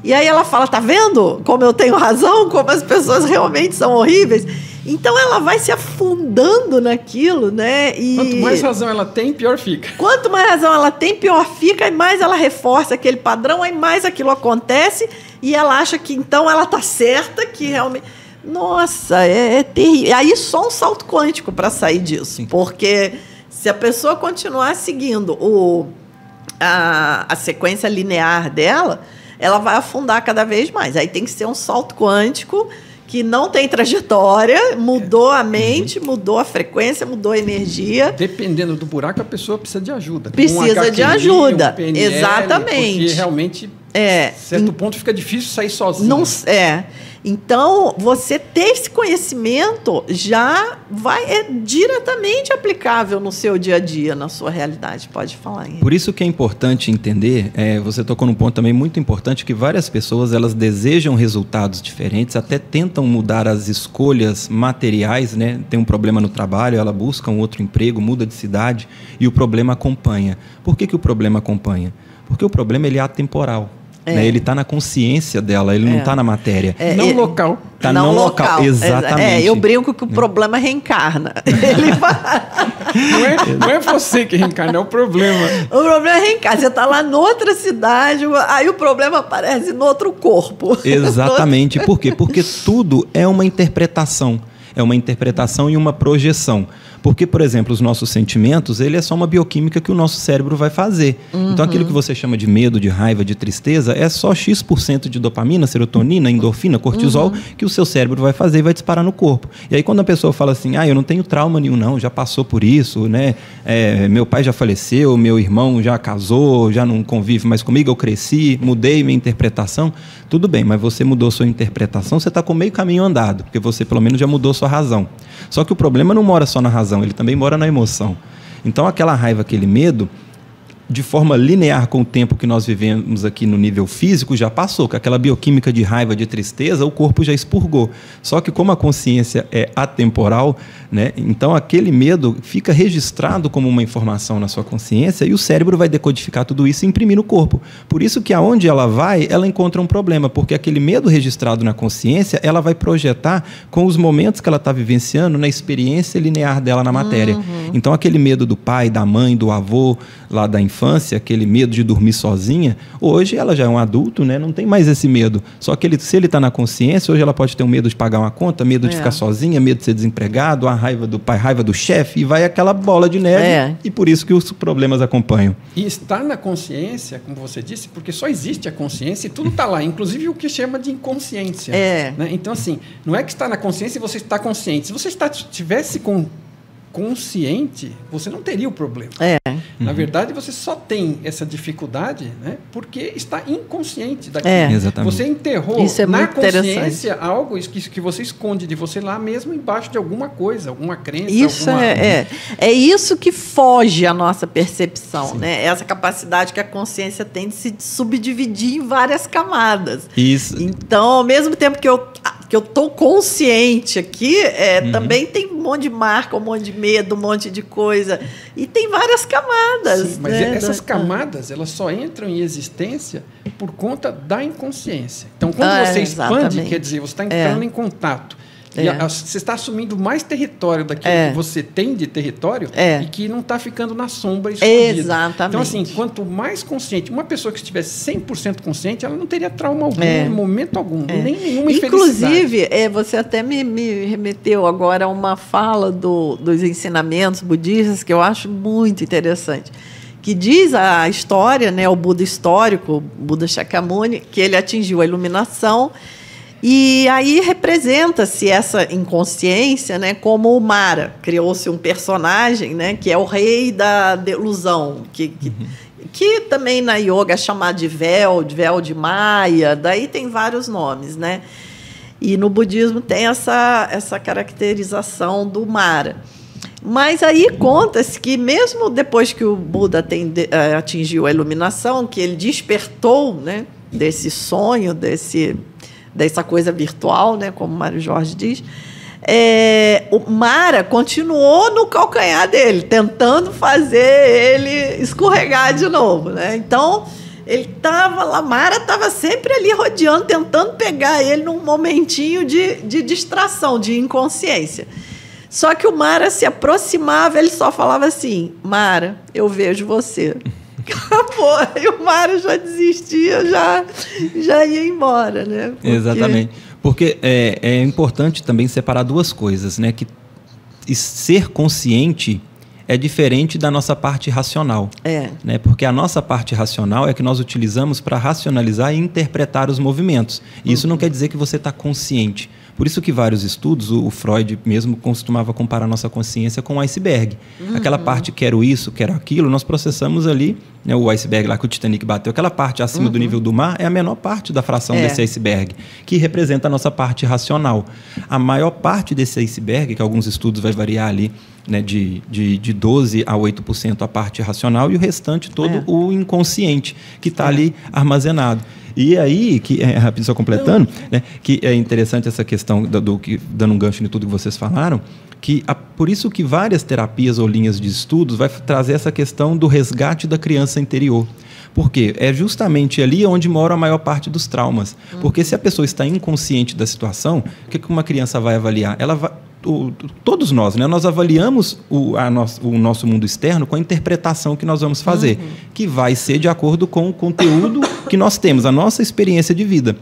E aí ela fala, tá vendo como eu tenho razão, como as pessoas realmente são horríveis? Então ela vai se afundando naquilo, né? E quanto mais razão ela tem, pior fica. Quanto mais razão ela tem, pior fica, e mais ela reforça aquele padrão, aí mais aquilo acontece, e ela acha que então ela tá certa, que realmente... Nossa, é terrível. Aí só um salto quântico para sair disso. Sim. Porque se a pessoa continuar seguindo a sequência linear dela, ela vai afundar cada vez mais. Aí tem que ser um salto quântico que não tem trajetória, mudou a mente, mudou a frequência, mudou a energia. Dependendo do buraco, a pessoa precisa de ajuda. Precisa de ajuda, PNL, exatamente. Porque realmente, certo ponto, fica difícil sair sozinho. Não, Então, você ter esse conhecimento já é diretamente aplicável no seu dia a dia, na sua realidade. Pode falar, Henrique. Por isso que é importante entender, você tocou num ponto também muito importante, que várias pessoas elas desejam resultados diferentes, até tentam mudar as escolhas materiais, né? Tem um problema no trabalho, ela busca um outro emprego, muda de cidade e o problema acompanha. Por que o problema acompanha? Porque o problema ele é atemporal. Né? Ele está na consciência dela, ele não está na matéria. Não local. Está não local, exatamente. Eu brinco que o problema reencarna. Não é você que reencarna, é o problema. O problema é reencarna. Você está lá noutra cidade, aí o problema aparece no outro corpo. Exatamente. Por quê? Porque tudo é uma interpretação. É uma interpretação e uma projeção. Porque, por exemplo, os nossos sentimentos, ele é só uma bioquímica que o nosso cérebro vai fazer. Então, aquilo que você chama de medo, de raiva, de tristeza, é só X% de dopamina, serotonina, endorfina, cortisol, que o seu cérebro vai fazer e vai disparar no corpo. E aí, quando a pessoa fala assim, eu não tenho trauma nenhum, não, já passou por isso, né? Meu pai já faleceu, meu irmão já casou, já não convive mais comigo, eu cresci, mudei minha interpretação. Tudo bem, mas você mudou sua interpretação, você está com meio caminho andado, porque você, pelo menos, já mudou sua razão. Só que o problema não mora só na razão, ele também mora na emoção. Então, aquela raiva, aquele medo, de forma linear com o tempo que nós vivemos aqui no nível físico, já passou. Com aquela bioquímica de raiva, de tristeza, o corpo já expurgou. Só que como a consciência é atemporal, né, então aquele medo fica registrado como uma informação na sua consciência e o cérebro vai decodificar tudo isso e imprimir no corpo. Por isso que aonde ela vai, ela encontra um problema, porque aquele medo registrado na consciência, ela vai projetar com os momentos que ela está vivenciando na experiência linear dela na matéria. Então aquele medo do pai, da mãe, do avô, lá da infância, aquele medo de dormir sozinha, hoje ela já é um adulto, né? Não tem mais esse medo. Só que se ele está na consciência, hoje ela pode ter um medo de pagar uma conta, medo de ficar sozinha, medo de ser desempregado, a raiva do pai, raiva do chefe, e vai aquela bola de neve, e por isso que os problemas acompanham. E estar na consciência, como você disse, porque só existe a consciência e tudo está lá, inclusive o que chama de inconsciência. Né? Então, assim, não é que está na consciência e você está consciente. Se você estivesse com consciente, você não teria o problema. Na verdade, você só tem essa dificuldade, né, porque está inconsciente daquilo. Exatamente. Você enterrou na consciência algo que você esconde de você lá mesmo embaixo de alguma coisa, alguma crença. Isso é isso que foge à nossa percepção, né? Essa capacidade que a consciência tem de se subdividir em várias camadas. Isso. Então, ao mesmo tempo que eu estou consciente aqui, também tem um monte de marca, um monte de medo, um monte de coisa. E tem várias camadas. Sim, mas essas camadas, elas só entram em existência por conta da inconsciência. Então, quando você expande, quer dizer, você está entrando em contato. E você está assumindo mais território daquilo que você tem de território e que não está ficando na sombra escondido. Exatamente. Então, assim, quanto mais consciente, uma pessoa que estivesse 100% consciente, ela não teria trauma algum, em momento algum, nem nenhuma infelicidade. Inclusive, você até me remeteu agora a uma fala dos ensinamentos budistas que eu acho muito interessante. Que diz a história, né, o Buda histórico, o Buda Shakyamuni, que ele atingiu a iluminação. E aí representa-se essa inconsciência, né, como o Mara. Criou-se um personagem, né, que é o rei da delusão, que também na yoga é chamado de véu de Maia, daí tem vários nomes, né? E no budismo tem essa caracterização do Mara. Mas aí conta-se que mesmo depois que o Buda atingiu a iluminação, que ele despertou, né, desse sonho, dessa coisa virtual, né, como o Mário Jorge diz, o Mara continuou no calcanhar dele, tentando fazer ele escorregar de novo, né? Então, ele estava lá, Mara estava sempre ali rodeando, tentando pegar ele num momentinho de distração, de inconsciência. Só que o Mara se aproximava, ele só falava assim: Mara, eu vejo você. Acabou, e o Mário já desistia, já ia embora, né? Exatamente. Porque é importante também separar duas coisas, né? Que ser consciente é diferente da nossa parte racional. Né? Porque a nossa parte racional é que nós utilizamos para racionalizar e interpretar os movimentos. E isso não quer dizer que você está consciente. Por isso que vários estudos, o Freud mesmo costumava comparar a nossa consciência com um iceberg. Aquela parte, quero isso, quero aquilo, nós processamos ali, né, o iceberg lá que o Titanic bateu, aquela parte acima do nível do mar é a menor parte da fração desse iceberg, que representa a nossa parte racional. A maior parte desse iceberg, que alguns estudos vai variar ali, né, de 12% a 8% a parte racional, e o restante todo o inconsciente, que está ali armazenado. E aí, rápido só completando, né, que é interessante essa questão, dando um gancho em tudo que vocês falaram, que por isso que várias terapias ou linhas de estudos vai trazer essa questão do resgate da criança interior. Por quê? É justamente ali onde mora a maior parte dos traumas. Porque se a pessoa está inconsciente da situação, o que uma criança vai avaliar? Ela vai... todos nós, né? Nós avaliamos o nosso mundo externo com a interpretação que nós vamos fazer, que vai ser de acordo com o conteúdo que nós temos, a nossa experiência de vida.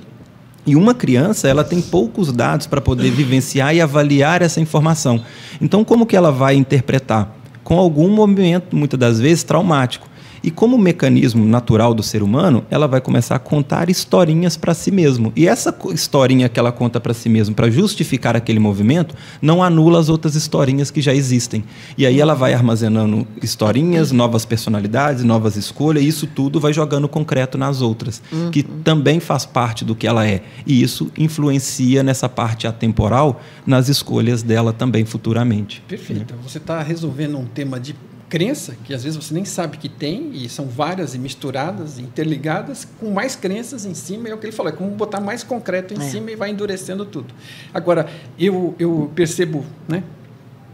E uma criança, ela tem poucos dados para poder vivenciar e avaliar essa informação. Então, como que ela vai interpretar? Com algum movimento, muitas das vezes, traumático. E como mecanismo natural do ser humano, ela vai começar a contar historinhas para si mesmo. E essa historinha que ela conta para si mesmo, para justificar aquele movimento, não anula as outras historinhas que já existem. E aí ela vai armazenando historinhas, novas personalidades, novas escolhas, e isso tudo vai jogando concreto nas outras, que também faz parte do que ela é. E isso influencia nessa parte atemporal, nas escolhas dela também futuramente. Perfeito. Você está resolvendo um tema de crença, que às vezes você nem sabe que tem, e são várias e misturadas, interligadas, com mais crenças em cima, é o que ele falou, é como botar mais concreto em cima e vai endurecendo tudo. Agora, eu percebo, né,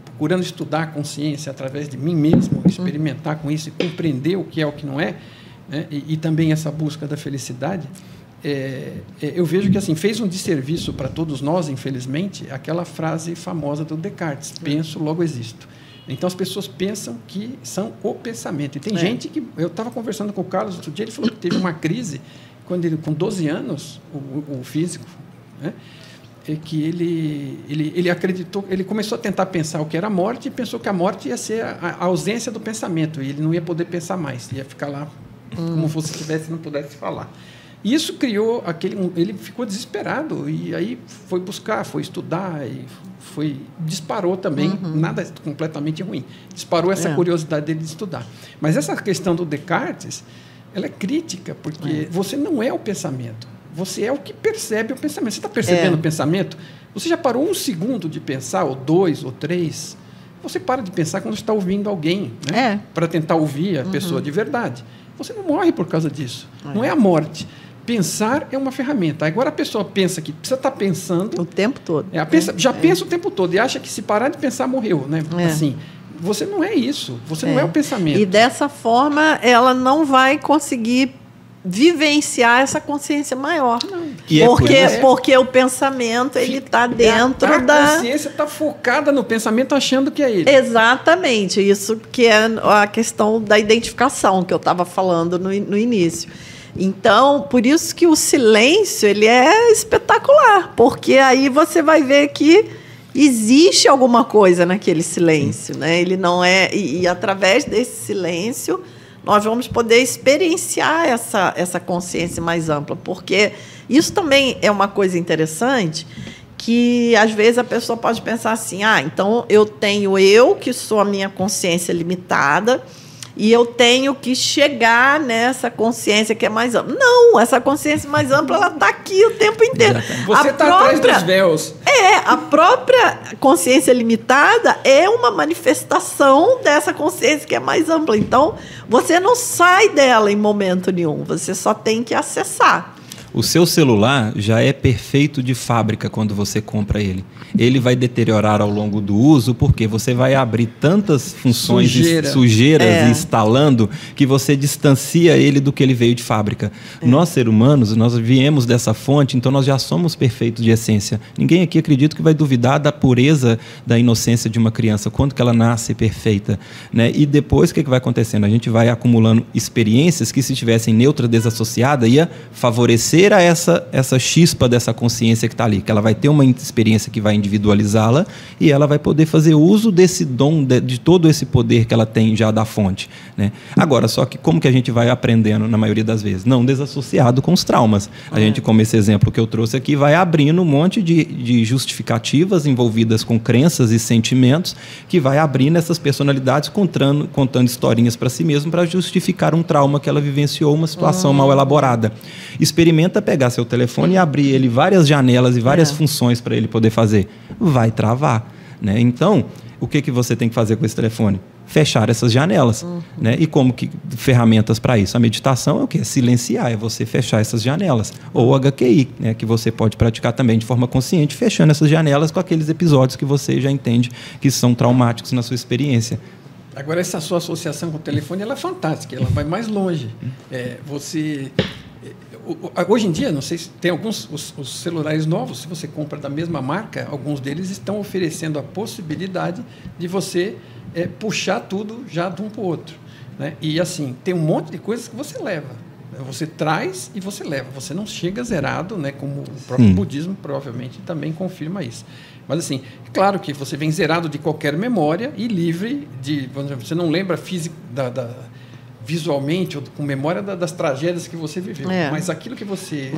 procurando estudar a consciência através de mim mesmo, experimentar com isso e compreender o que é o que não é, né, e também essa busca da felicidade, eu vejo que assim, fez um desserviço para todos nós, infelizmente, aquela frase famosa do Descartes, penso, logo existo. Então, as pessoas pensam que são o pensamento. E tem gente que... Eu estava conversando com o Carlos outro dia, ele falou que teve uma crise, quando ele, com 12 anos, o físico, né, que ele acreditou... Ele começou a tentar pensar o que era a morte e pensou que a morte ia ser a ausência do pensamento. E ele não ia poder pensar mais. Ia ficar lá como se tivesse, não pudesse falar. E isso criou ele ficou desesperado e aí foi buscar, foi estudar e disparou também, nada completamente ruim. Disparou essa curiosidade dele de estudar. Mas essa questão do Descartes, ela é crítica, porque você não é o pensamento, você é o que percebe o pensamento. Você está percebendo o pensamento? Você já parou 1 segundo de pensar, ou 2, ou 3? Você para de pensar quando está ouvindo alguém, né? Para tentar ouvir a pessoa de verdade. Você não morre por causa disso. Não é a morte. Pensar é uma ferramenta. Agora a pessoa pensa que precisa estar pensando... O tempo todo. Pensa o tempo todo e acha que se parar de pensar, morreu. Né? Assim, você não é isso. Você não é o pensamento. E dessa forma, ela não vai conseguir vivenciar essa consciência maior. Porque o pensamento ele está dentro da... A consciência está focada no pensamento achando que é ele. Exatamente. Isso que é a questão da identificação que eu estava falando no início. Então, por isso que o silêncio ele é espetacular, porque aí você vai ver que existe alguma coisa naquele silêncio, né? Ele não é e através desse silêncio nós vamos poder experienciar essa consciência mais ampla, porque isso também é uma coisa interessante, que às vezes a pessoa pode pensar assim: então eu tenho que sou a minha consciência limitada, e eu tenho que chegar nessa consciência que é mais ampla. Não, essa consciência mais ampla, ela está aqui o tempo inteiro. Você está atrás dos véus. A própria consciência limitada é uma manifestação dessa consciência que é mais ampla. Então, você não sai dela em momento nenhum, você só tem que acessar. O seu celular já é perfeito de fábrica quando você compra ele. Ele vai deteriorar ao longo do uso porque você vai abrir tantas funções sujeiras instalando que você distancia ele do que ele veio de fábrica. Nós, seres humanos, nós viemos dessa fonte, então nós já somos perfeitos de essência. Ninguém aqui acredita que vai duvidar da pureza, da inocência de uma criança, quando que ela nasce perfeita, né? E depois o que vai acontecendo? A gente vai acumulando experiências que, se estivessem neutra, desassociada, ia favorecer a essa chispa dessa consciência que está ali, que ela vai ter uma experiência que vai individualizá-la e ela vai poder fazer uso desse dom, de todo esse poder que ela tem já da fonte, né? Agora, só que como que a gente vai aprendendo na maioria das vezes? Não desassociado com os traumas. A gente, como esse exemplo que eu trouxe aqui, vai abrindo um monte de justificativas envolvidas com crenças e sentimentos, que vai abrindo essas personalidades contando historinhas para si mesmo para justificar um trauma que ela vivenciou, uma situação mal elaborada. Experimenta pegar seu telefone e abrir ele várias janelas e várias funções para ele poder fazer. Vai travar, né? Então, o que você tem que fazer com esse telefone? Fechar essas janelas, né? E como que ferramentas para isso? A meditação é o quê? Silenciar, é você fechar essas janelas. Ou o HQI, né? Que você pode praticar também de forma consciente, fechando essas janelas com aqueles episódios que você já entende que são traumáticos na sua experiência. Agora, essa sua associação com o telefone, ela é fantástica, ela vai mais longe. Hoje em dia, não sei se tem alguns os celulares novos, se você compra da mesma marca, alguns deles estão oferecendo a possibilidade de você puxar tudo já de um para o outro, né? E assim, tem um monte de coisas que você leva. Você traz e você leva. Você não chega zerado, né? Como o próprio budismo provavelmente também confirma isso. Mas assim, claro que você vem zerado de qualquer memória e livre de... Você não lembra visualmente ou com memória das tragédias que você viveu, mas aquilo que você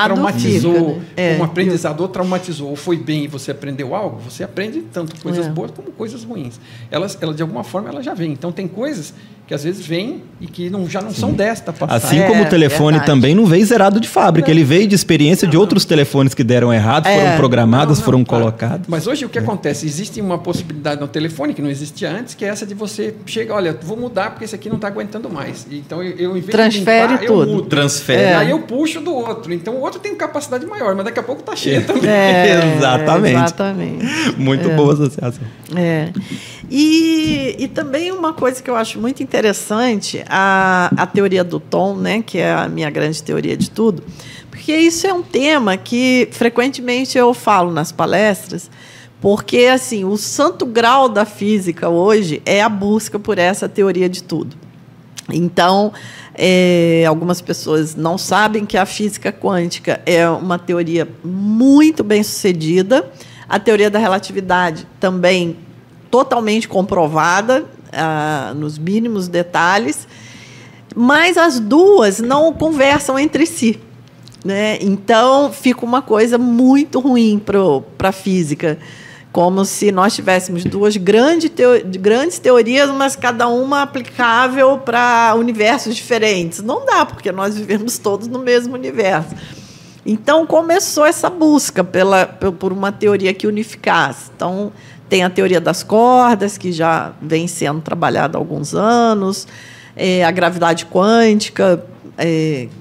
traumatizou, um aprendizado ou traumatizou, ou foi bem e você aprendeu algo, você aprende tanto coisas boas como coisas ruins. Ela de alguma forma ela já vem. Então tem coisas que às vezes vêm e que já não são desta passagem. Assim como o telefone também não veio zerado de fábrica, ele veio de experiência de outros telefones que deram errado, foram programados, foram colocados. Mas hoje o que acontece? Existe uma possibilidade no telefone que não existia antes, que é essa de você chegar, olha, vou mudar porque esse aqui não está aguentando mais. Então eu em vez transfere de limpar, tudo. Eu mudo. Transfere. Aí eu puxo do outro. Então o outro tem capacidade maior, mas daqui a pouco está cheio também. Exatamente. Muito boa associação. E também uma coisa que eu acho muito interessante, a teoria do tom, né, que é a minha grande teoria de tudo, porque isso é um tema que frequentemente eu falo nas palestras, porque assim, o santo grau da física hoje é a busca por essa teoria de tudo. Então, algumas pessoas não sabem que a física quântica é uma teoria muito bem sucedida, a teoria da relatividade também totalmente comprovada, nos mínimos detalhes. mas as duas não conversam entre si, né? Então, fica uma coisa muito ruim para a física, como se nós tivéssemos duas grandes teorias, mas cada uma aplicável para universos diferentes. Não dá, porque nós vivemos todos no mesmo universo. Então, começou essa busca por uma teoria que unificasse. Então, tem a teoria das cordas, que já vem sendo trabalhada há alguns anos, a gravidade quântica,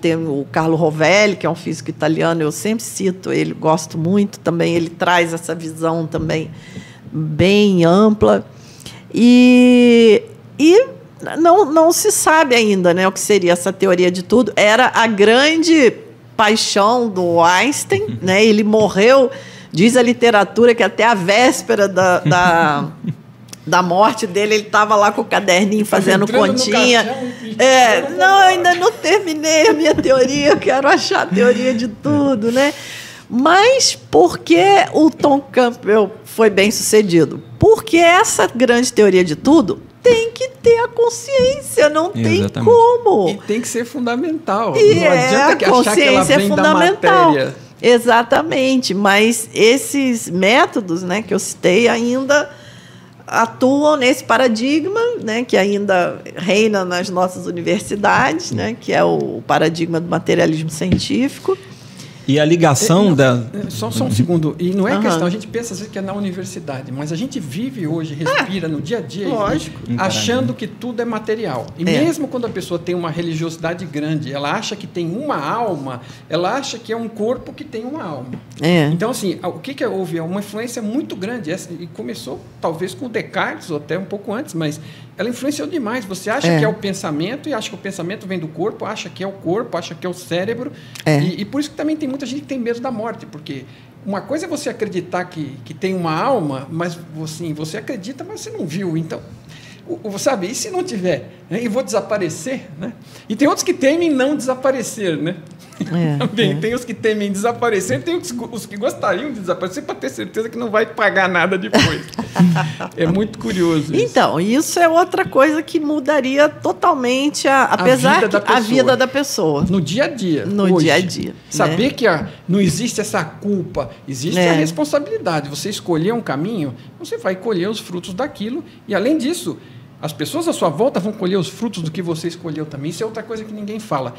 tem o Carlo Rovelli, que é um físico italiano, eu sempre cito ele, gosto muito também, ele traz essa visão também bem ampla. E não se sabe ainda, né, o que seria essa teoria de tudo. Era a grande paixão do Einstein, né? Ele morreu, diz a literatura, que até a véspera da morte dele, ele estava lá com o caderninho fazendo continha. Não, eu ainda não terminei a minha teoria, eu quero achar a teoria de tudo, né? Mas por que o Tom Campbell foi bem sucedido? Porque essa grande teoria de tudo tem que ter a consciência, não tem como. E tem que ser fundamental. E não adianta achar que ela vem fundamental. Da matéria. Exatamente, mas esses métodos, né, que eu citei ainda atuam nesse paradigma, né, que ainda reina nas nossas universidades, né, que é o paradigma do materialismo científico. E a ligação da... Só um segundo. E não é questão, a gente pensa às vezes que é na universidade, mas a gente vive hoje, respira no dia a dia, lógico, achando que tudo é material. E mesmo quando a pessoa tem uma religiosidade grande, ela acha que tem uma alma, ela acha que é um corpo que tem uma alma. Então, assim, o que houve? É uma influência muito grande. E começou, talvez, com o Descartes, ou até um pouco antes, mas ela influenciou demais. Você acha que é o pensamento, e acha que o pensamento vem do corpo, acha que é o corpo, acha que é o cérebro. E por isso que também tem muita gente que tem medo da morte, porque uma coisa é você acreditar que tem uma alma, mas assim, você acredita, mas você não viu. Então, sabe, e se não tiver? Né? E vou desaparecer? Né? E tem outros que temem não desaparecer, né? Tem os que temem desaparecer, tem os que gostariam de desaparecer para ter certeza que não vai pagar nada depois. É muito curioso isso. Então, isso é outra coisa que mudaria totalmente a vida da pessoa. No dia a dia. Dia a dia. Saber que não existe essa culpa, existe a responsabilidade. Você escolher um caminho, você vai colher os frutos daquilo. E, além disso, as pessoas à sua volta vão colher os frutos do que você escolheu também. Isso é outra coisa que ninguém fala.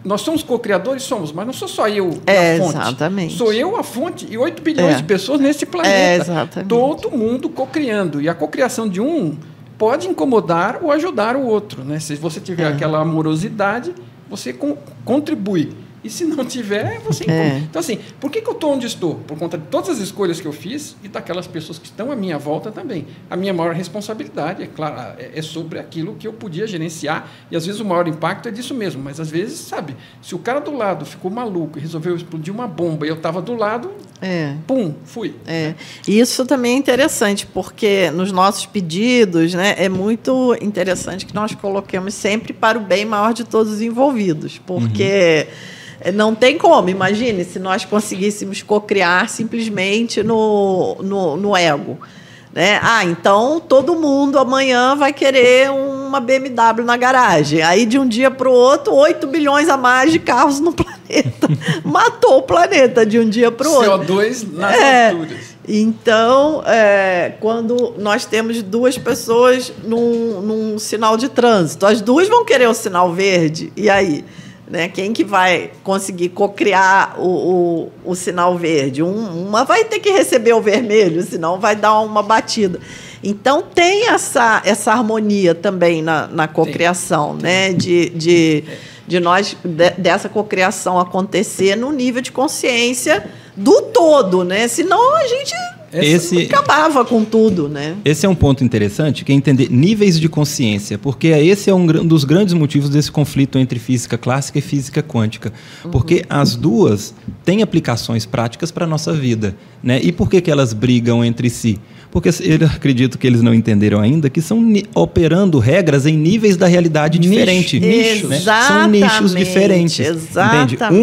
Nós somos co-criadores, mas não sou só eu a fonte. Exatamente. Sou eu a fonte e 8 bilhões de pessoas nesse planeta. Exatamente. Todo mundo co-criando. E a cocriação de um pode incomodar ou ajudar o outro. Né? Se você tiver aquela amorosidade, você contribui. E se não tiver, você incomoda. Então, assim, por que eu estou onde estou? Por conta de todas as escolhas que eu fiz e daquelas pessoas que estão à minha volta também. A minha maior responsabilidade, é claro, é sobre aquilo que eu podia gerenciar. E, às vezes, o maior impacto é disso mesmo. Mas, às vezes, sabe, se o cara do lado ficou maluco e resolveu explodir uma bomba e eu estava do lado, pum, fui. Isso também é interessante, porque nos nossos pedidos, né, é muito interessante que nós coloquemos sempre para o bem maior de todos os envolvidos, porque... Não tem como, imagine se nós conseguíssemos cocriar simplesmente no ego. Né? Então todo mundo amanhã vai querer uma BMW na garagem. Aí, de um dia para o outro, 8 bilhões a mais de carros no planeta. Matou o planeta de um dia para o outro. CO2 nas alturas. Então, quando nós temos duas pessoas num sinal de trânsito, as duas vão querer o sinal verde. E aí? Né? Quem que vai conseguir cocriar o sinal verde? Uma vai ter que receber o vermelho, senão vai dar uma batida. Então, tem essa harmonia também na cocriação, né? Dessa cocriação acontecer no nível de consciência do todo, né? Senão a gente acabava com tudo, né? Esse é um ponto interessante, que é entender níveis de consciência, porque esse é um dos grandes motivos desse conflito entre física clássica e física quântica, porque as duas têm aplicações práticas para a nossa vida, né? E por que elas brigam entre si? Porque eu acredito que eles não entenderam ainda que são operando regras em níveis da realidade diferente. Nichos. Né? São nichos diferentes. Exatamente. Entende?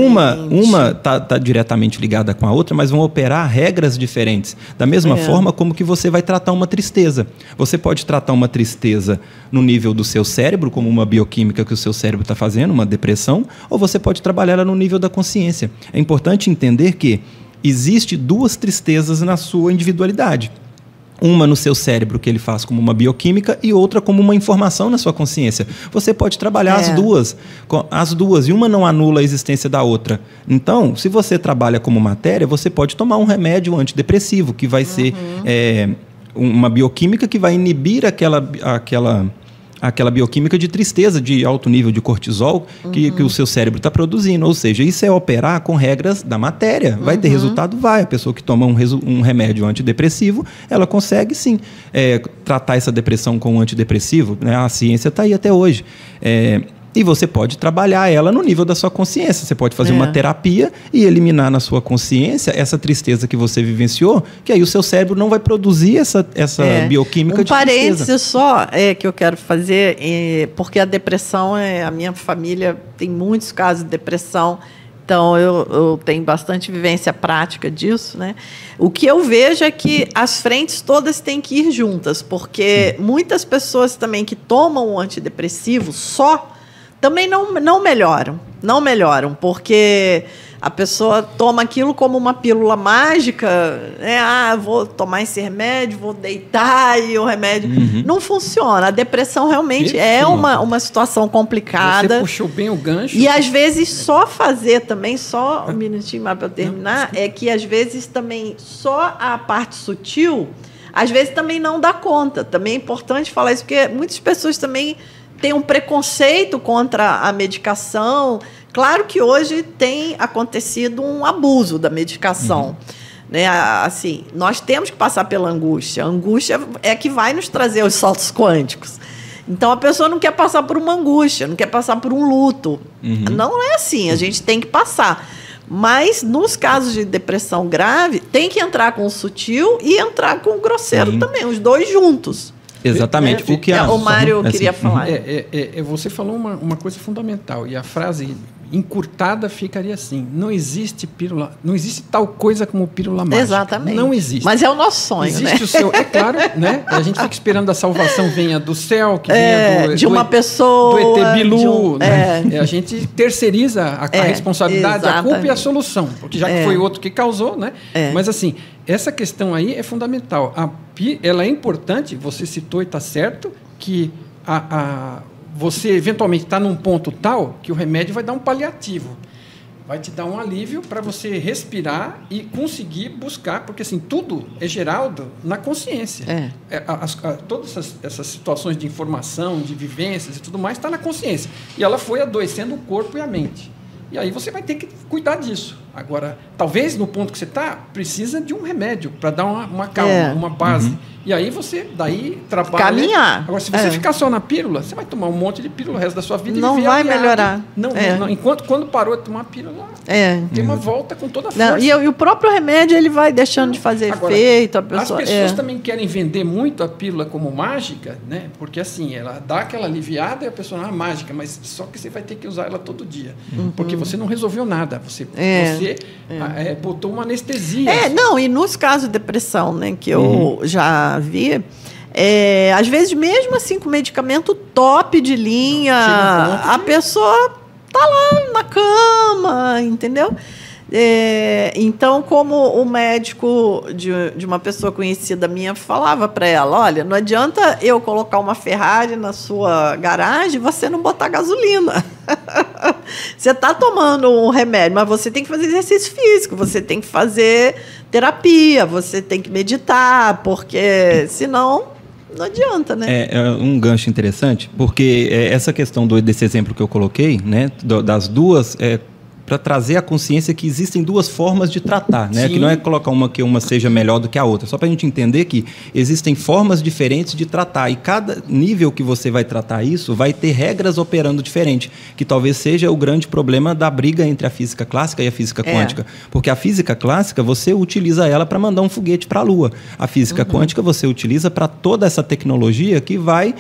Uma tá diretamente ligada com a outra, mas vão operar regras diferentes. Da mesma forma como que você vai tratar uma tristeza. Você pode tratar uma tristeza no nível do seu cérebro, como uma bioquímica que o seu cérebro está fazendo, uma depressão, ou você pode trabalhar ela no nível da consciência. É importante entender que existe 2 tristezas na sua individualidade. Uma no seu cérebro, que ele faz como uma bioquímica, e outra como uma informação na sua consciência. Você pode trabalhar as duas, e uma não anula a existência da outra. Então, se você trabalha como matéria, você pode tomar um remédio antidepressivo, que vai ser uma bioquímica que vai inibir aquela bioquímica de tristeza, de alto nível de cortisol que o seu cérebro está produzindo. Ou seja, isso é operar com regras da matéria. Vai ter resultado? Vai. A pessoa que toma um remédio antidepressivo, ela consegue, sim, tratar essa depressão com um antidepressivo. Né? A ciência está aí até hoje. E você pode trabalhar ela no nível da sua consciência. Você pode fazer uma terapia e eliminar na sua consciência essa tristeza que você vivenciou, que aí o seu cérebro não vai produzir essa bioquímica de tristeza. Um parênteses só que eu quero fazer, porque a depressão, a minha família tem muitos casos de depressão, então eu tenho bastante vivência prática disso, né? O que eu vejo é que as frentes todas têm que ir juntas, porque muitas pessoas também que tomam o antidepressivo também não melhoram, porque a pessoa toma aquilo como uma pílula mágica, né? Vou tomar esse remédio, vou deitar e o remédio... Não funciona. A depressão realmente é uma situação complicada. Você puxou bem o gancho. E, às vezes, só um minutinho mais para eu terminar, é que, às vezes, também só a parte sutil, às vezes, também não dá conta. Também é importante falar isso, porque muitas pessoas também têm um preconceito contra a medicação. Claro que hoje tem acontecido um abuso da medicação. Né? Assim, nós temos que passar pela angústia. A angústia é que vai nos trazer os saltos quânticos. Então, a pessoa não quer passar por uma angústia, não quer passar por um luto. Não é assim, a gente tem que passar. Mas, nos casos de depressão grave, tem que entrar com o sutil e entrar com o grosseiro também, os dois juntos. Exatamente. O Mário queria falar. Você falou uma coisa fundamental, e a frase encurtada ficaria assim: não existe tal coisa como pílula mágica. Exatamente. Não existe. Mas é o nosso sonho, existe, né? O seu, é claro, né? A gente fica esperando a salvação venha do céu, que venha de uma pessoa, do ET Bilu, né? A gente terceiriza a responsabilidade, exatamente. A culpa e a solução, porque já que foi outro que causou, né? Mas assim, essa questão aí é fundamental. Ela é importante, você citou e está certo, que você eventualmente está num ponto tal que o remédio vai dar um paliativo, vai te dar um alívio para você respirar e conseguir buscar, porque assim, tudo é gerado na consciência. Todas essas situações de informação, de vivências e tudo mais, está na consciência. E ela foi adoecendo o corpo e a mente. E aí você vai ter que cuidar disso. Agora, talvez no ponto que você está, precisa de um remédio para dar uma calma, uma base. E aí você, trabalha... Caminhar. Agora, se você ficar só na pílula, você vai tomar um monte de pílula o resto da sua vida. Não vai melhorar. Não, quando parou de tomar a pílula, tem uma volta com toda a força. E o próprio remédio, ele vai deixando de fazer efeito. As pessoas também querem vender muito a pílula como mágica, né? Porque assim, ela dá aquela aliviada e a pessoa, mágica, mas só que você vai ter que usar ela todo dia. Porque você não resolveu nada. Você botou uma anestesia. E nos casos de depressão, né, que eu já vi, às vezes, mesmo assim, com medicamento top de linha, a pessoa tá lá na cama, entendeu? Então, como o médico de uma pessoa conhecida minha falava para ela: olha, não adianta eu colocar uma Ferrari na sua garagem e você não botar gasolina. Você está tomando um remédio, mas você tem que fazer exercício físico, você tem que fazer terapia, você tem que meditar, porque senão não adianta, né? É um gancho interessante, porque essa questão desse exemplo que eu coloquei, né, das duas para trazer a consciência que existem duas formas de tratar, né? Que não é colocar que uma seja melhor do que a outra, só para a gente entender que existem formas diferentes de tratar, e cada nível que você vai tratar isso vai ter regras operando diferente, que talvez seja o grande problema da briga entre a física clássica e a física quântica, porque a física clássica você utiliza ela para mandar um foguete para a Lua, a física quântica você utiliza para toda essa tecnologia que vai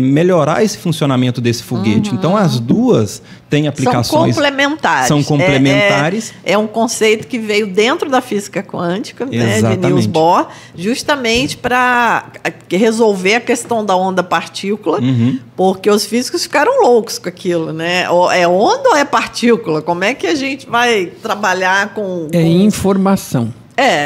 melhorar esse funcionamento desse foguete. Então as duas têm aplicações... São complementares. É um conceito que veio dentro da física quântica, né, de Niels Bohr, justamente para resolver a questão da onda-partícula, porque os físicos ficaram loucos com aquilo, né? É onda ou é partícula? Como é que a gente vai trabalhar com... informação.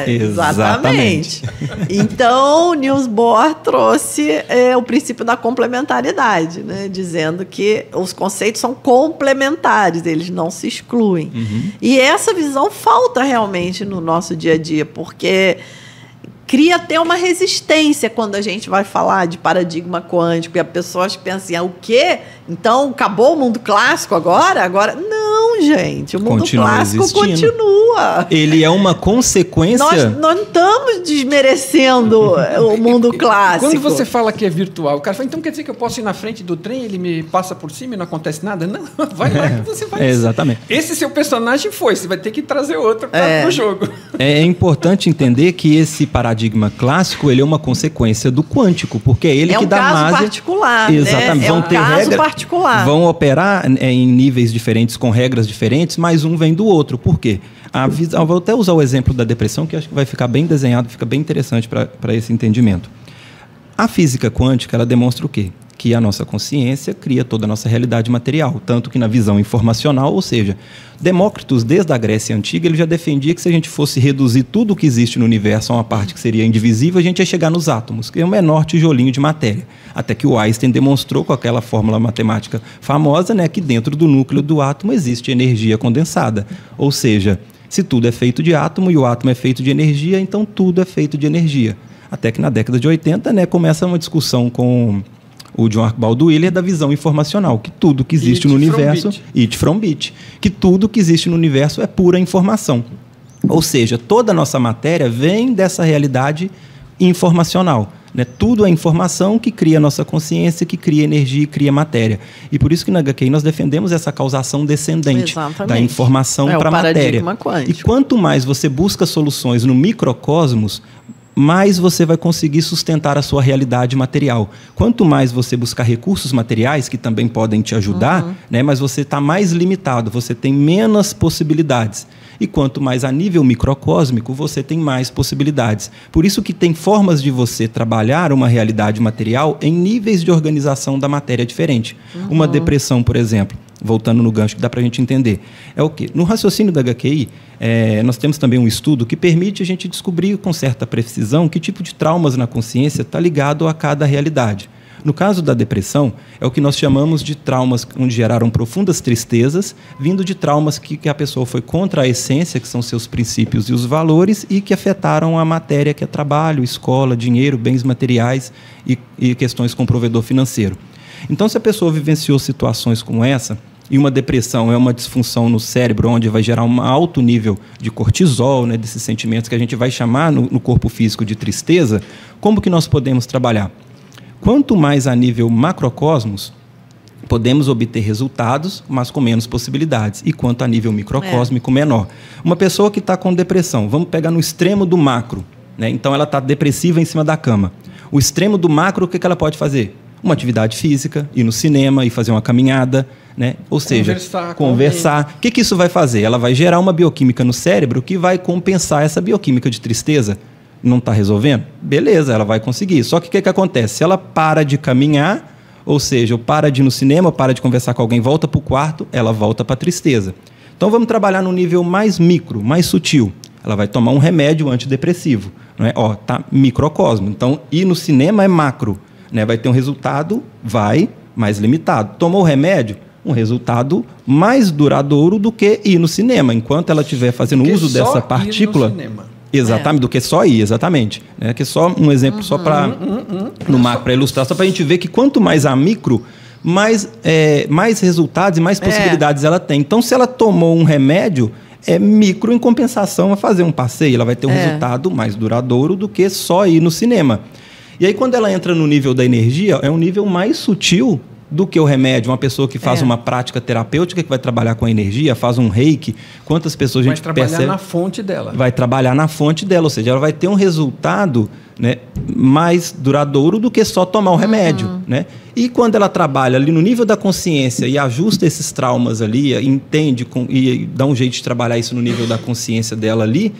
Exatamente. Então, Niels Bohr trouxe o princípio da complementaridade, né? Dizendo que os conceitos são complementares, eles não se excluem. E essa visão falta realmente no nosso dia a dia, porque cria até uma resistência quando a gente vai falar de paradigma quântico, e a pessoa pensa assim, o quê? Então, acabou o mundo clássico agora? Não, gente, o mundo clássico continua. Ele é uma consequência... Nós não estamos desmerecendo o mundo clássico. Quando você fala que é virtual, o cara fala, então quer dizer que eu posso ir na frente do trem, ele me passa por cima e não acontece nada? Não, vai lá que você vai. Exatamente. Esse seu personagem você vai ter que trazer outro para o jogo. É importante entender que esse paradigma clássico, ele é uma consequência do quântico, porque é ele que dá base... É um caso particular, exatamente. Né? É um caso particular. Vão operar em níveis diferentes, com regras diferentes, mas um vem do outro. Por quê? Vou até usar o exemplo da depressão, que acho que vai ficar bem desenhado, fica bem interessante para esse entendimento. A física quântica, ela demonstra o quê? Que a nossa consciência cria toda a nossa realidade material, tanto que na visão informacional, ou seja, Demócrito, desde a Grécia Antiga, ele já defendia que se a gente fosse reduzir tudo o que existe no universo a uma parte que seria indivisível, a gente ia chegar nos átomos, que é o menor tijolinho de matéria. Até que o Einstein demonstrou com aquela fórmula matemática famosa, né, que dentro do núcleo do átomo existe energia condensada. Ou seja, se tudo é feito de átomo e o átomo é feito de energia, então tudo é feito de energia. Até que na década de 80, né, começa uma discussão com o John Archibald Wheeler da visão informacional, que tudo que existe no universo... It from bit. Que tudo que existe no universo é pura informação. Ou seja, toda a nossa matéria vem dessa realidade informacional. Né? Tudo é informação que cria a nossa consciência, que cria energia e cria matéria. E por isso que na HQI nós defendemos essa causação descendente. Exatamente. Da informação para a matéria. Quântico. E quanto mais você busca soluções no microcosmos, mais você vai conseguir sustentar a sua realidade material. Quanto mais você buscar recursos materiais, que também podem te ajudar, né, mas você está mais limitado, você tem menos possibilidades. E quanto mais a nível microcósmico, você tem mais possibilidades. Por isso que tem formas de você trabalhar uma realidade material em níveis de organização da matéria diferente. Uma depressão, por exemplo, voltando no gancho que dá para a gente entender, é o quê? No raciocínio da HQI, nós temos também um estudo que permite a gente descobrir com certa precisão que tipo de traumas na consciência está ligado a cada realidade. No caso da depressão, é o que nós chamamos de traumas onde geraram profundas tristezas, vindo de traumas que a pessoa foi contra a essência, que são seus princípios e os valores, e que afetaram a matéria, que é trabalho, escola, dinheiro, bens materiais e questões com provedor financeiro. Então, se a pessoa vivenciou situações como essa, e uma depressão é uma disfunção no cérebro onde vai gerar um alto nível de cortisol, né, desses sentimentos que a gente vai chamar no corpo físico de tristeza, como que nós podemos trabalhar? Quanto mais a nível macrocosmos, podemos obter resultados, mas com menos possibilidades. E quanto a nível microcósmico, menor. Uma pessoa que está com depressão, vamos pegar no extremo do macro, né? Então ela está depressiva em cima da cama. O extremo do macro, o que ela pode fazer? Uma atividade física, ir no cinema, ir fazer uma caminhada, né? Ou seja, conversar. O que isso vai fazer? Ela vai gerar uma bioquímica no cérebro que vai compensar essa bioquímica de tristeza. Não está resolvendo? Beleza, ela vai conseguir. Só que o que acontece? Se ela para de caminhar, ou seja, ou para de ir no cinema, ou para de conversar com alguém, volta para o quarto, ela volta para a tristeza. Então vamos trabalhar no nível mais micro, mais sutil. Ela vai tomar um remédio antidepressivo. Não é? Tá microcosmo. Então, ir no cinema é macro. Né? Vai ter um resultado, mais limitado. Tomou o remédio, um resultado mais duradouro do que ir no cinema. Enquanto ela estiver fazendo uso dessa partícula... Exatamente, do que só ir, exatamente. Que é só um exemplo só para no macro, para ilustrar, só para a gente ver que quanto mais a micro, mais resultados e mais possibilidades ela tem. Então, se ela tomou um remédio, é micro em compensação a fazer um passeio. Ela vai ter um resultado mais duradouro do que só ir no cinema. E aí, quando ela entra no nível da energia, é um nível mais sutil do que o remédio. Uma pessoa que faz uma prática terapêutica, que vai trabalhar com a energia, faz um reiki, quantas pessoas a gente percebe... Vai trabalhar na fonte dela. Vai trabalhar na fonte dela, ou seja, ela vai ter um resultado, né, mais duradouro do que só tomar o remédio. Né? E quando ela trabalha ali no nível da consciência e ajusta esses traumas ali, entende e dá um jeito de trabalhar isso no nível da consciência dela ali,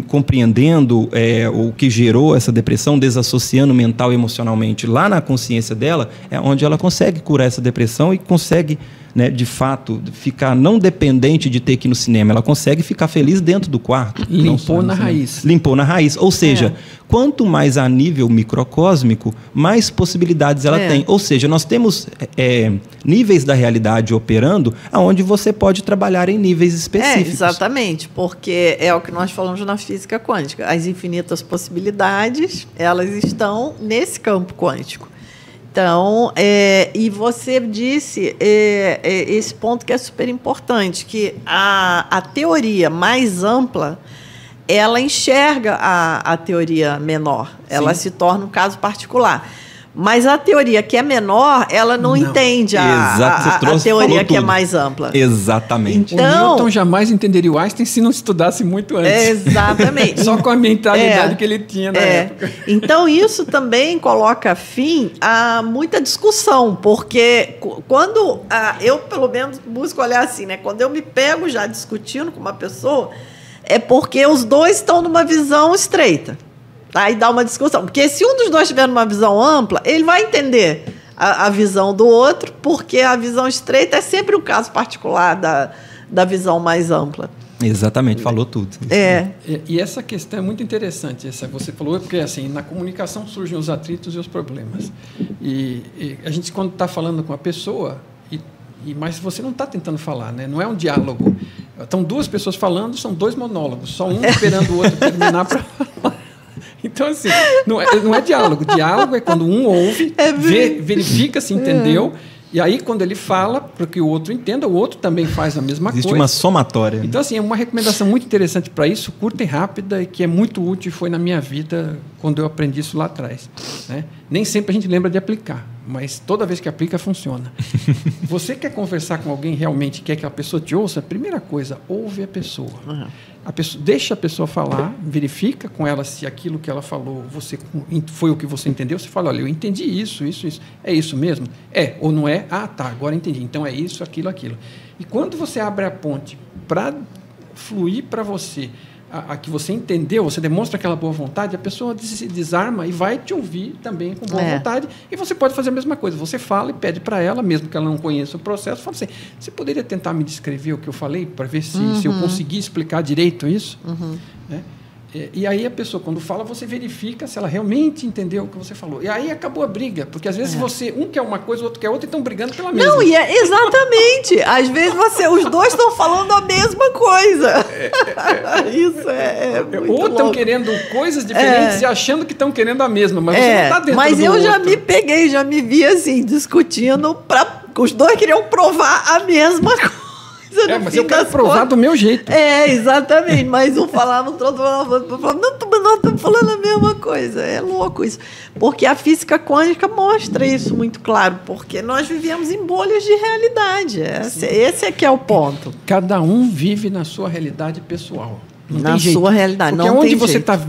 compreendendo o que gerou essa depressão, desassociando mental e emocionalmente lá na consciência dela, é onde ela consegue curar essa depressão e consegue, né, de fato, ficar não dependente de ter que ir no cinema. Ela consegue ficar feliz dentro do quarto. Limpou na raiz. Limpou na raiz. Ou seja, quanto mais a nível microcósmico, mais possibilidades ela tem. Ou seja, nós temos níveis da realidade operando onde você pode trabalhar em níveis específicos. Exatamente, porque é o que nós falamos na física quântica. As infinitas possibilidades, elas estão nesse campo quântico. Então, e você disse esse ponto que é super importante, que a teoria mais ampla, ela enxerga a teoria menor, ela se torna um caso particular. Mas a teoria que é menor, ela não entende a teoria que é mais ampla. Exatamente. Então, o Newton jamais entenderia o Einstein se não estudasse muito antes. Exatamente. Só com a mentalidade que ele tinha na época. Então, isso também coloca fim a muita discussão, porque quando eu, pelo menos, busco olhar assim, né? Quando eu me pego já discutindo com uma pessoa, é porque os dois estão numa visão estreita. Aí dá uma discussão. Porque se um dos dois tiver uma visão ampla, ele vai entender a visão do outro, porque a visão estreita é sempre um caso particular da visão mais ampla. Exatamente, falou tudo. E essa questão é muito interessante. Essa você falou, porque assim, na comunicação surgem os atritos e os problemas. E a gente, quando está falando com a pessoa, mas você não está tentando falar, né? Não é um diálogo. Estão duas pessoas falando, são dois monólogos, só um esperando o outro terminar para falar. Então, assim, não é diálogo. Diálogo é quando um ouve, verifica se entendeu, e aí, quando ele fala, para que o outro entenda, o outro também faz a mesma coisa. Existe uma somatória. Então, assim, é uma recomendação muito interessante para isso, curta e rápida, e que é muito útil e foi na minha vida quando eu aprendi isso lá atrás. Né? Nem sempre a gente lembra de aplicar, mas toda vez que aplica, funciona. Você quer conversar com alguém realmente, quer que a pessoa te ouça? Primeira coisa, ouve a pessoa. Deixa a pessoa falar, verifica com ela se aquilo que ela falou foi o que você entendeu. Você fala, olha, eu entendi isso. É isso mesmo? É ou não é? Ah, tá, agora entendi. Então é isso, aquilo. E quando você abre a ponte para fluir para você a que você entendeu, você demonstra aquela boa vontade, a pessoa se desarma e vai te ouvir também com boa vontade, e você pode fazer a mesma coisa. Você fala e pede para ela, mesmo que ela não conheça o processo, fala assim, você poderia tentar me descrever o que eu falei, para ver se eu conseguir explicar direito isso? Né? E aí a pessoa, quando fala, você verifica se ela realmente entendeu o que você falou. E aí acabou a briga, porque às vezes um quer uma coisa, o outro quer outra, e estão brigando pela mesma. Não, exatamente. Às vezes os dois estão falando a mesma coisa. Isso é muito ou estão querendo coisas diferentes e achando que estão querendo a mesma, mas você não está dentro mas do eu outro. Já me vi assim, discutindo, os dois queriam provar a mesma coisa. Mas eu quero provar do meu jeito. Exatamente. Mas um falava, o outro falava, nós estamos falando a mesma coisa. É louco isso. Porque a física quântica mostra isso muito claro, porque nós vivemos em bolhas de realidade. Esse é que é o ponto. Cada um vive na sua realidade pessoal. Na sua realidade. Porque onde você está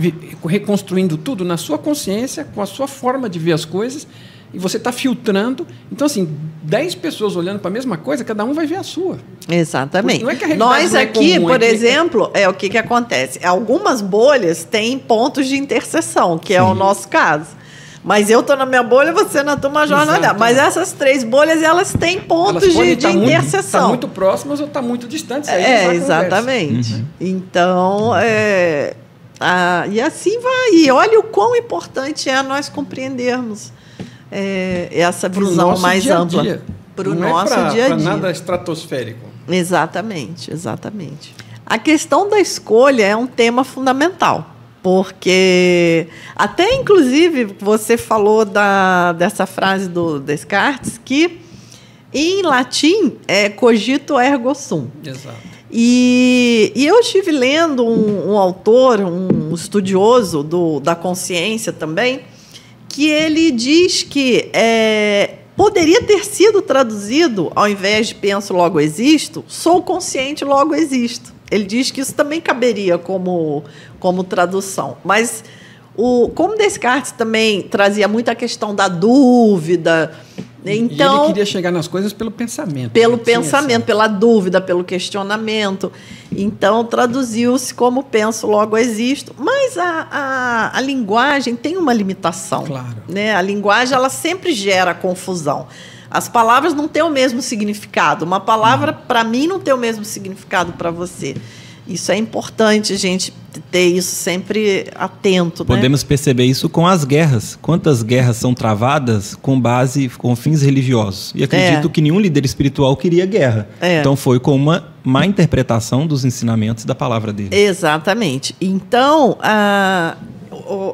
reconstruindo tudo, na sua consciência, com a sua forma de ver as coisas, e você está filtrando. Então, assim, 10 pessoas olhando para a mesma coisa, cada um vai ver a sua. Exatamente. Não é que a realidade nós não é aqui, comum, por exemplo, o que acontece? Algumas bolhas têm pontos de interseção, que é o nosso caso. Mas eu estou na minha bolha, você na tua jornada. Mas essas 3 bolhas, elas têm pontos de interseção. Estão muito próximas ou estão muito distantes. Exatamente. Então, e assim vai. E olha o quão importante é nós compreendermos essa visão mais ampla para o nosso dia a dia. Para nada estratosférico. Exatamente. A questão da escolha é um tema fundamental, porque até, inclusive, você falou dessa frase do Descartes, que Em latim, é cogito ergo sum. Exato. E eu estive lendo um autor, um estudioso da consciência também, que ele diz que poderia ter sido traduzido, ao invés de penso, logo existo, sou consciente, logo existo. Ele diz que isso também caberia como tradução. Mas, como Descartes também trazia muita questão da dúvida, então, e ele queria chegar nas coisas pelo pensamento. Pelo pensamento, pela dúvida, pelo questionamento. Então, traduziu-se como penso, logo existo. Mas a linguagem tem uma limitação. Claro. Né? A linguagem ela sempre gera confusão. As palavras não têm o mesmo significado. Uma palavra, para mim, não tem o mesmo significado para você. Isso é importante, a gente ter isso sempre atento. Podemos perceber isso com as guerras. Quantas guerras são travadas com fins religiosos? E acredito que nenhum líder espiritual queria guerra. Então, foi com uma má interpretação dos ensinamentos da palavra dele. Exatamente. Então,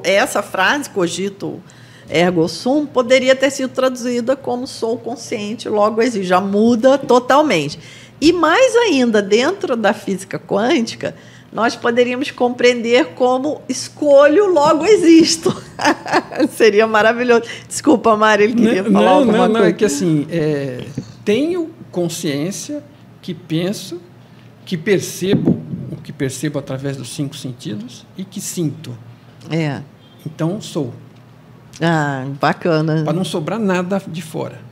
essa frase, cogito ergo sum, poderia ter sido traduzida como sou consciente, logo existo. Já muda totalmente. E mais ainda, dentro da física quântica, nós poderíamos compreender como escolho, logo existo. Seria maravilhoso. Desculpa, Mário, ele queria falar alguma coisa. Não, é que assim, tenho consciência que penso, que percebo, o que percebo através dos 5 sentidos e que sinto. Então, sou. Bacana. Para não sobrar nada de fora.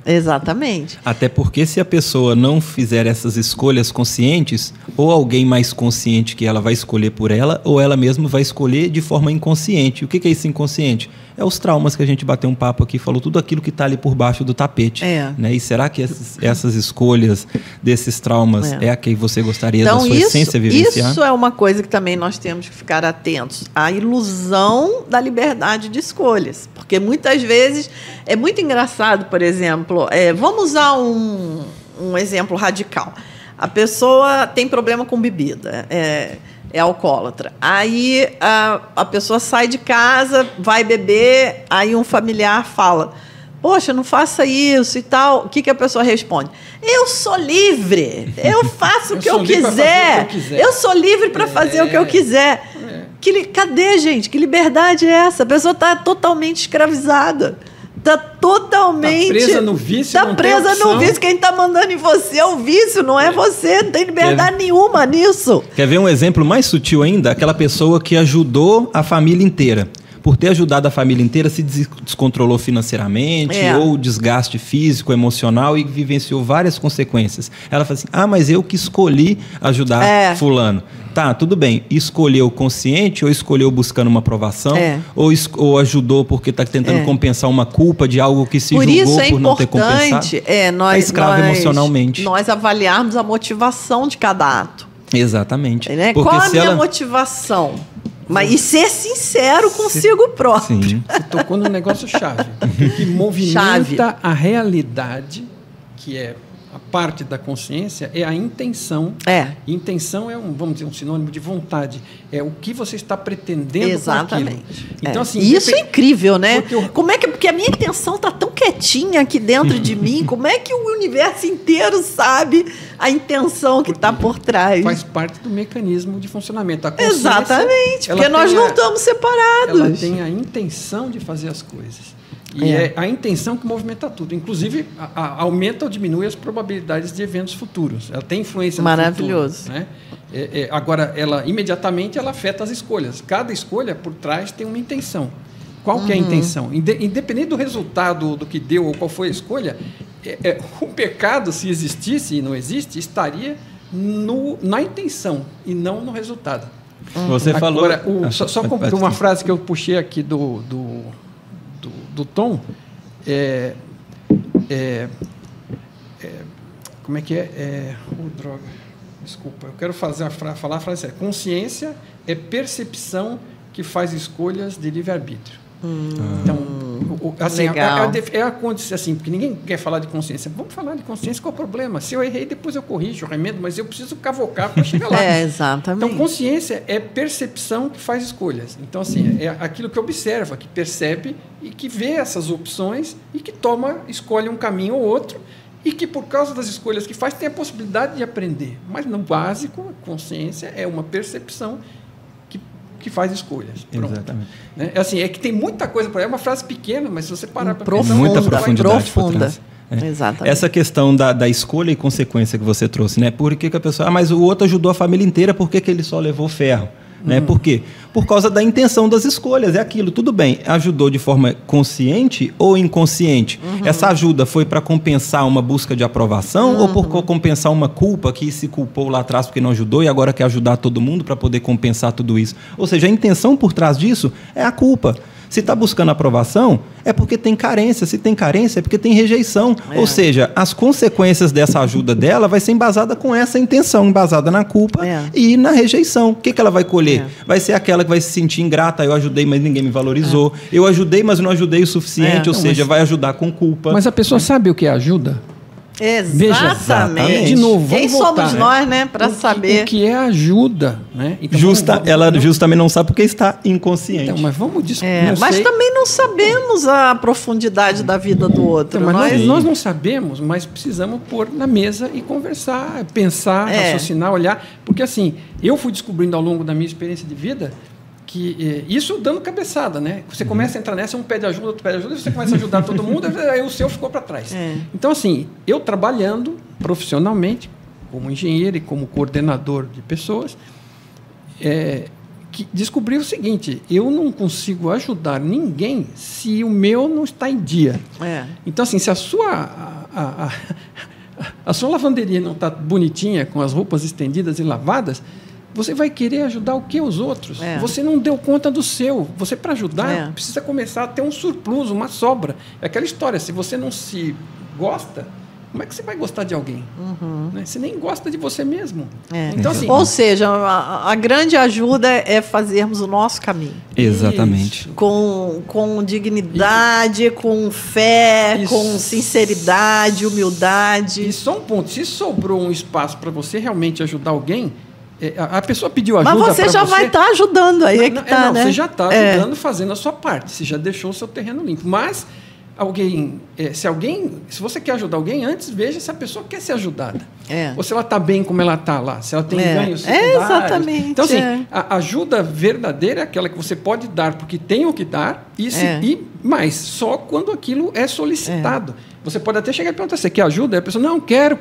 Exatamente. Até porque se a pessoa não fizer essas escolhas conscientes, ou alguém mais consciente que ela vai escolher por ela, ou ela mesma vai escolher de forma inconsciente. O que é isso inconsciente? É os traumas que a gente bateu um papo aqui, falou tudo aquilo que está ali por baixo do tapete. Né? E será que essas escolhas desses traumas é a que você gostaria da sua essência vivenciar? Isso é uma coisa que também nós temos que ficar atentos. A ilusão da liberdade de escolhas. Porque muitas vezes é muito engraçado, por exemplo, vamos usar um exemplo radical. A pessoa tem problema com bebida, é alcoólatra. Aí a pessoa sai de casa, vai beber, aí um familiar fala, poxa, não faça isso e tal. O que a pessoa responde? Eu sou livre, eu faço o que eu quiser. Eu sou livre para fazer o que eu quiser. Cadê, gente? Que liberdade é essa? A pessoa está totalmente escravizada. Está totalmente... Está presa no vício, Está presa no vício. Quem está mandando em você é o vício, não é você. Não tem liberdade nenhuma nisso. Quer ver um exemplo mais sutil ainda? Aquela pessoa que ajudou a família inteira. Por ter ajudado a família inteira, se descontrolou financeiramente, ou desgaste físico, emocional, e vivenciou várias consequências. Ela fala assim, mas eu que escolhi ajudar fulano. Tá, tudo bem. Escolheu consciente ou escolheu buscando uma aprovação? Ou ajudou porque está tentando compensar uma culpa de algo que se julgou por não ter compensado? Nós, escravo emocionalmente. Nós avaliarmos a motivação de cada ato. Exatamente. Qual a minha motivação? E ser sincero consigo próprio. Sim. Você tocou num negócio chave, que movimenta a realidade, que é a parte da consciência, é a intenção. Intenção é vamos dizer, um sinônimo de vontade. É o que você está pretendendo com aquilo. Então, assim, isso é incrível, né? Porque a minha intenção está tão quietinha aqui dentro de mim, como é que o universo inteiro sabe a intenção que está por trás? Faz parte do mecanismo de funcionamento. A exatamente, porque nós não estamos separados. Ela tem a intenção de fazer as coisas. E é a intenção que movimenta tudo. Inclusive, aumenta ou diminui as probabilidades de eventos futuros. Ela tem influência no Maravilhoso. futuro. Né? Agora, imediatamente ela afeta as escolhas. Cada escolha, por trás, tem uma intenção. Qual que é a intenção? Independente do resultado, do que deu ou qual foi a escolha, o pecado, se existisse e não existe, estaria na intenção e não no resultado. Você falou... Agora, só uma frase que eu puxei aqui do Tom, como é que é? Droga, desculpa, eu quero falar a frase séria. Consciência é percepção que faz escolhas de livre-arbítrio. Então, Assim, Legal. é a condição, assim, porque ninguém quer falar de consciência. Vamos falar de consciência, qual é o problema? Se eu errei, depois eu corrijo, eu remendo, mas eu preciso cavocar para chegar lá. Exatamente. Então, consciência é percepção que faz escolhas. Então, assim, é aquilo que observa, que percebe e que vê essas opções e que escolhe um caminho ou outro e que, por causa das escolhas que faz, tem a possibilidade de aprender. Mas, no básico, a consciência é uma percepção que faz escolhas. Pronto. Exatamente. Assim, é que tem muita coisa por aí. É uma frase pequena, mas se você parar para Profunda, muita profundidade por profunda. trás. Exatamente. Essa questão da escolha e consequência que você trouxe, né? Por que a pessoa... mas o outro ajudou a família inteira, por que ele só levou ferro? Né? Por quê? Por causa da intenção das escolhas. É aquilo, tudo bem. Ajudou de forma consciente ou inconsciente? Essa ajuda foi para compensar uma busca de aprovação ou por compensar uma culpa que se culpou lá atrás porque não ajudou e agora quer ajudar todo mundo para poder compensar tudo isso? Ou seja, a intenção por trás disso é a culpa. Se está buscando aprovação, é porque tem carência. Se tem carência, é porque tem rejeição. Ou seja, as consequências dessa ajuda dela vai ser embasada com essa intenção, embasada na culpa e na rejeição. O que ela vai colher? Vai ser aquela que vai se sentir ingrata. Eu ajudei, mas ninguém me valorizou. Eu ajudei, mas não ajudei o suficiente. Ou seja, vai ajudar com culpa. Mas a pessoa sabe o que é ajuda? Exatamente. De novo, quem voltar, somos nós, né, para saber o que é ajuda, né? Então, ela justamente não sabe porque está inconsciente. Então, mas vamos mas também não sabemos a profundidade da vida do outro. Então, mas nós não sabemos, mas precisamos pôr na mesa e conversar, pensar, raciocinar, olhar, porque assim, eu fui descobrindo ao longo da minha experiência de vida que isso dando cabeçada, né? Você começa a entrar nessa, um pede ajuda, outro pede ajuda, você começa a ajudar todo mundo, aí o seu ficou para trás. Então, assim, eu trabalhando profissionalmente, como engenheiro e como coordenador de pessoas, que descobri o seguinte: eu não consigo ajudar ninguém se o meu não está em dia. Então, assim, se a sua lavanderia não está bonitinha, com as roupas estendidas e lavadas, você vai querer ajudar o que os outros? Você não deu conta do seu. Você, para ajudar, precisa começar a ter um surplus, uma sobra. É aquela história, se você não se gosta, como é que você vai gostar de alguém? Né? Você nem gosta de você mesmo. Então, assim, ou seja, a grande ajuda é fazermos o nosso caminho. Exatamente. Com dignidade, com fé, com sinceridade, humildade. E só um ponto, se sobrou um espaço para você realmente ajudar alguém, a pessoa pediu ajuda. Mas você já vai estar ajudando, aí né? Você já está ajudando, fazendo a sua parte. Você já deixou o seu terreno limpo. Mas se você quer ajudar alguém, antes veja se a pessoa quer ser ajudada. Ou se ela está bem como ela está lá, se ela tem ganhos secundários. Exatamente. Então, assim, a ajuda verdadeira é aquela que você pode dar porque tem o que dar e mais, só quando aquilo é solicitado. Você pode até chegar e perguntar: você quer ajuda? E a pessoa: não, quero,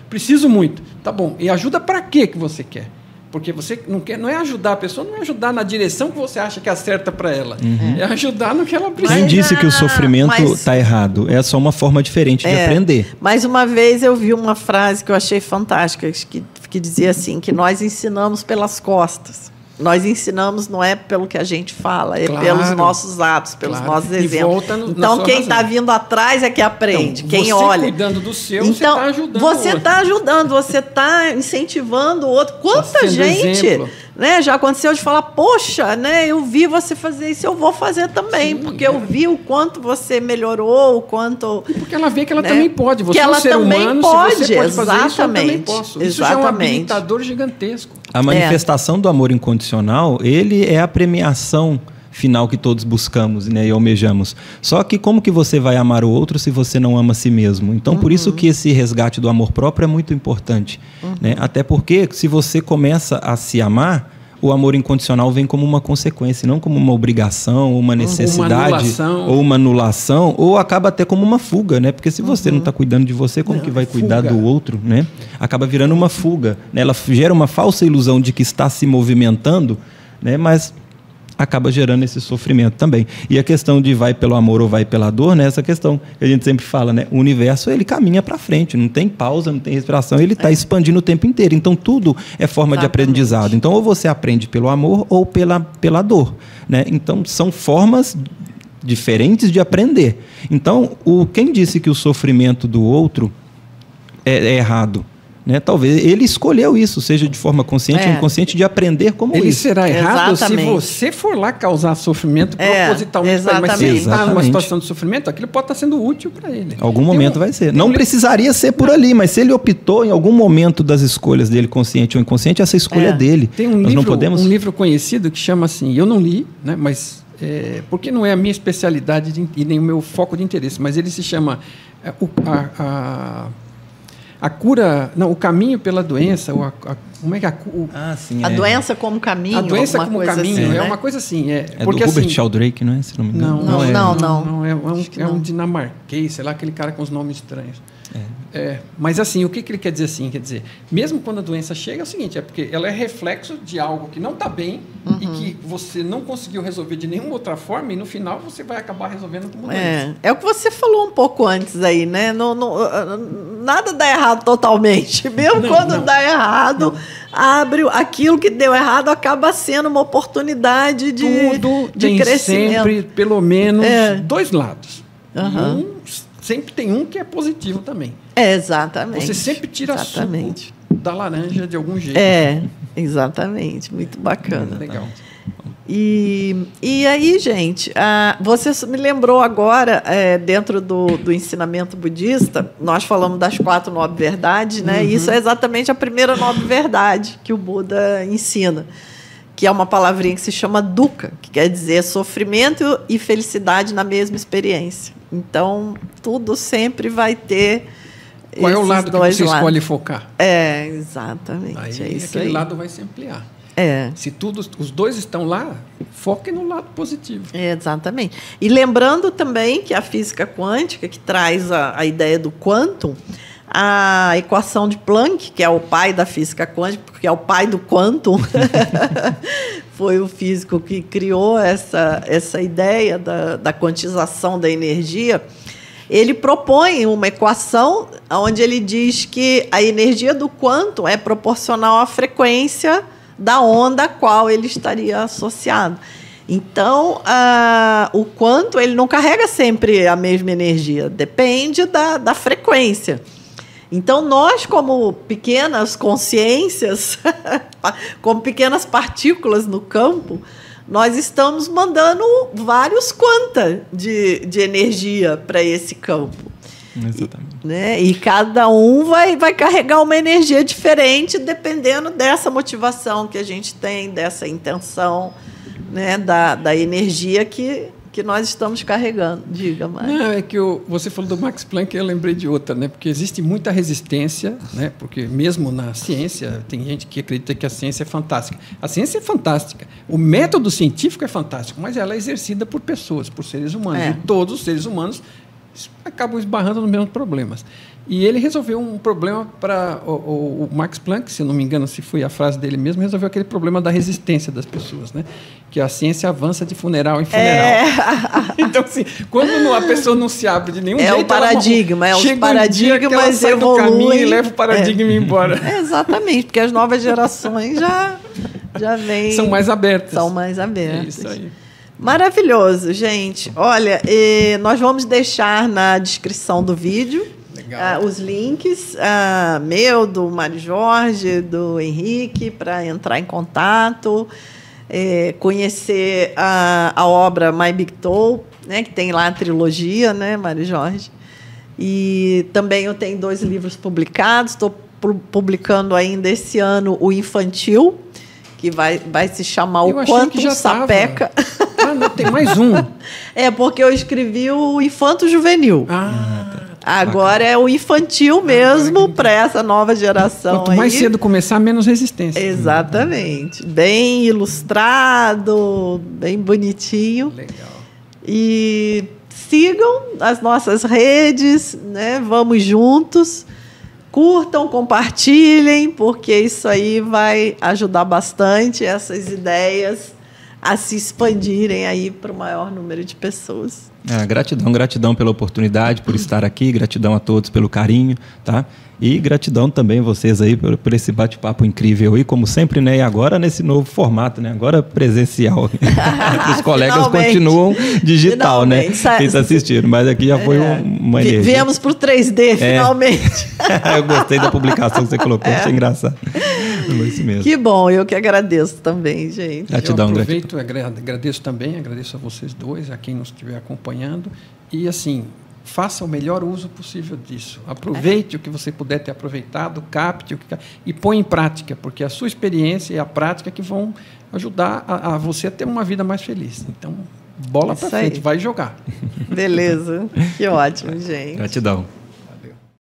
preciso muito. Tá bom, e ajuda para quê que você quer? Porque você não é ajudar a pessoa, não é ajudar na direção que você acha que é certa para ela. É ajudar no que ela precisa. Quem disse que o sofrimento está errado? É só uma forma diferente de aprender. Mais uma vez eu vi uma frase que eu achei fantástica, que dizia assim, que nós ensinamos pelas costas. Nós ensinamos não é pelo que a gente fala, é pelos nossos atos, pelos nossos exemplos. Então, quem está vindo atrás é que aprende, então, quem olha. Cuidando do seu, então, você está ajudando você está ajudando, você está incentivando o outro. Quanta gente, né, já aconteceu de falar: poxa, né, eu vi você fazer isso, eu vou fazer também, porque eu vi o quanto você melhorou, o quanto... E porque ela vê que ela também pode. Você que ela ser também humano, pode, se você pode fazer isso, eu também posso. Isso já é um habilitador gigantesco. A manifestação do amor incondicional, ele é a premiação final que todos buscamos, né, e almejamos. Só que como que você vai amar o outro se você não ama a si mesmo? Então, por isso que esse resgate do amor próprio é muito importante. Né? Até porque, se você começa a se amar, o amor incondicional vem como uma consequência, não como uma obrigação, ou uma necessidade, ou uma anulação, ou acaba até como uma fuga, né? Porque se você não está cuidando de você, como que vai cuidar do outro, né? Acaba virando uma fuga, né? Ela gera uma falsa ilusão de que está se movimentando, né? Mas acaba gerando esse sofrimento também. E a questão de vai pelo amor ou vai pela dor, né? Essa questão que a gente sempre fala, né? O universo, ele caminha para frente, não tem pausa, não tem respiração, ele está expandindo o tempo inteiro. Então, tudo é forma de aprendizado. Então, ou você aprende pelo amor ou pela dor, né? Então, são formas diferentes de aprender. Então, quem disse que o sofrimento do outro é errado? né? Talvez ele escolheu isso, seja de forma consciente ou inconsciente, de aprender como ele isso. Será errado Exatamente. se você for lá causar sofrimento propositalmente para ele. Mas se ele está numa situação de sofrimento, aquilo pode estar sendo útil para ele. Em algum momento vai ser. Não precisaria ser por ali, mas se ele optou em algum momento das escolhas dele, consciente ou inconsciente, essa escolha é dele. Tem um livro conhecido que chama assim, eu não li, né, mas porque não é a minha especialidade e nem o meu foco de interesse, mas ele se chama a cura, não, o caminho pela doença, como é que a doença como caminho, a doença como caminho, assim, é uma coisa assim, porque do Robert Sheldrake, não é? Se não me engano. Não, é um dinamarquês, sei lá, aquele cara com os nomes estranhos. Mas assim, o que ele quer dizer assim? Quer dizer, mesmo quando a doença chega, é o seguinte, é porque ela é reflexo de algo que não está bem e que você não conseguiu resolver de nenhuma outra forma e no final você vai acabar resolvendo como doença. É o que você falou um pouco antes aí, né? Nada dá errado totalmente. Mesmo quando dá errado, abre aquilo que deu errado, acaba sendo uma oportunidade de crescimento. Sempre, pelo menos, dois lados. Sempre tem um que é positivo também. Exatamente. Você sempre tira suco da laranja de algum jeito. Exatamente. Muito bacana. Legal. E aí, gente, você me lembrou agora, dentro do ensinamento budista, nós falamos das 4 nobres verdades, né? E isso é exatamente a primeira nobre verdade que o Buda ensina, que é uma palavrinha que se chama dukkha, que quer dizer sofrimento e felicidade na mesma experiência. Então, tudo sempre vai ter Qual é o lado que você escolhe focar? Exatamente. Aí aquele lado vai se ampliar. Se os dois estão lá, foque no lado positivo. Exatamente. E lembrando também que a física quântica, que traz a ideia do quantum, a equação de Planck, que é o pai da física quântica, porque é o pai do quantum, foi o físico que criou essa ideia da quantização da energia. Ele propõe uma equação onde ele diz que a energia do quantum é proporcional à frequência da onda a qual ele estaria associado. Então, o quantum ele não carrega sempre a mesma energia, depende da frequência. Então, nós, como pequenas consciências, como pequenas partículas no campo, nós estamos mandando vários quanta de energia para esse campo. Exatamente. E cada um vai carregar uma energia diferente, dependendo dessa motivação que a gente tem, dessa intenção, né, da energia que nós estamos carregando. Diga, Mário. Não, é que você falou do Max Planck e eu lembrei de outra, né? Porque existe muita resistência, né? Porque mesmo na ciência, tem gente que acredita que a ciência é fantástica. A ciência é fantástica. O método científico é fantástico, mas ela é exercida por pessoas, por seres humanos. E todos os seres humanos acabam esbarrando nos mesmos problemas. E ele resolveu um problema para o Max Planck, se não me engano, se foi a frase dele mesmo, resolveu aquele problema da resistência das pessoas, né? Que a ciência avança de funeral em funeral. Então, assim, quando a pessoa não se abre de nenhum jeito... O paradigma, os paradigmas evoluem. Do caminho e leva o paradigma embora. Exatamente, porque as novas gerações já vêm... São mais abertas. São mais abertas. É isso aí. Maravilhoso, gente. Olha, nós vamos deixar na descrição do vídeo os links, meu, do Mário Jorge, do Henrique, para entrar em contato, conhecer a obra My Big Toe, né, que tem lá a trilogia, né, Mário Jorge. E também eu tenho 2 livros publicados, estou publicando ainda esse ano o infantil, que vai se chamar O Quantum Sapeca. Não, tem mais um. Porque eu escrevi o Infanto Juvenil. Tá. Agora é o infantil mesmo para essa nova geração. Quanto mais cedo começar, menos resistência. Exatamente. Bem ilustrado, bem bonitinho. Legal. E sigam as nossas redes, né? Vamos juntos. Curtam, compartilhem, porque isso aí vai ajudar bastante essas ideias a se expandirem aí para o maior número de pessoas. Gratidão pela oportunidade, por estar aqui, gratidão a todos pelo carinho, tá? E gratidão também a vocês aí por esse bate-papo incrível aí, como sempre, né? E agora nesse novo formato, né? Agora presencial. Os colegas continuam digital, né? Quem está assistindo, mas aqui já foi uma energia. Viemos para o 3D, finalmente. Eu gostei da publicação que você colocou, achei engraçado. Foi isso mesmo. Que bom, eu que agradeço também, gente. Gratidão, agradeço também, agradeço a vocês dois, a quem nos estiver acompanhando. E assim, faça o melhor uso possível disso. Aproveite o que você puder ter aproveitado, capte o que e põe em prática, porque a sua experiência e a prática que vão ajudar a você a ter uma vida mais feliz. Então, bola para frente, vai jogar. Beleza. Que ótimo, gente. Gratidão.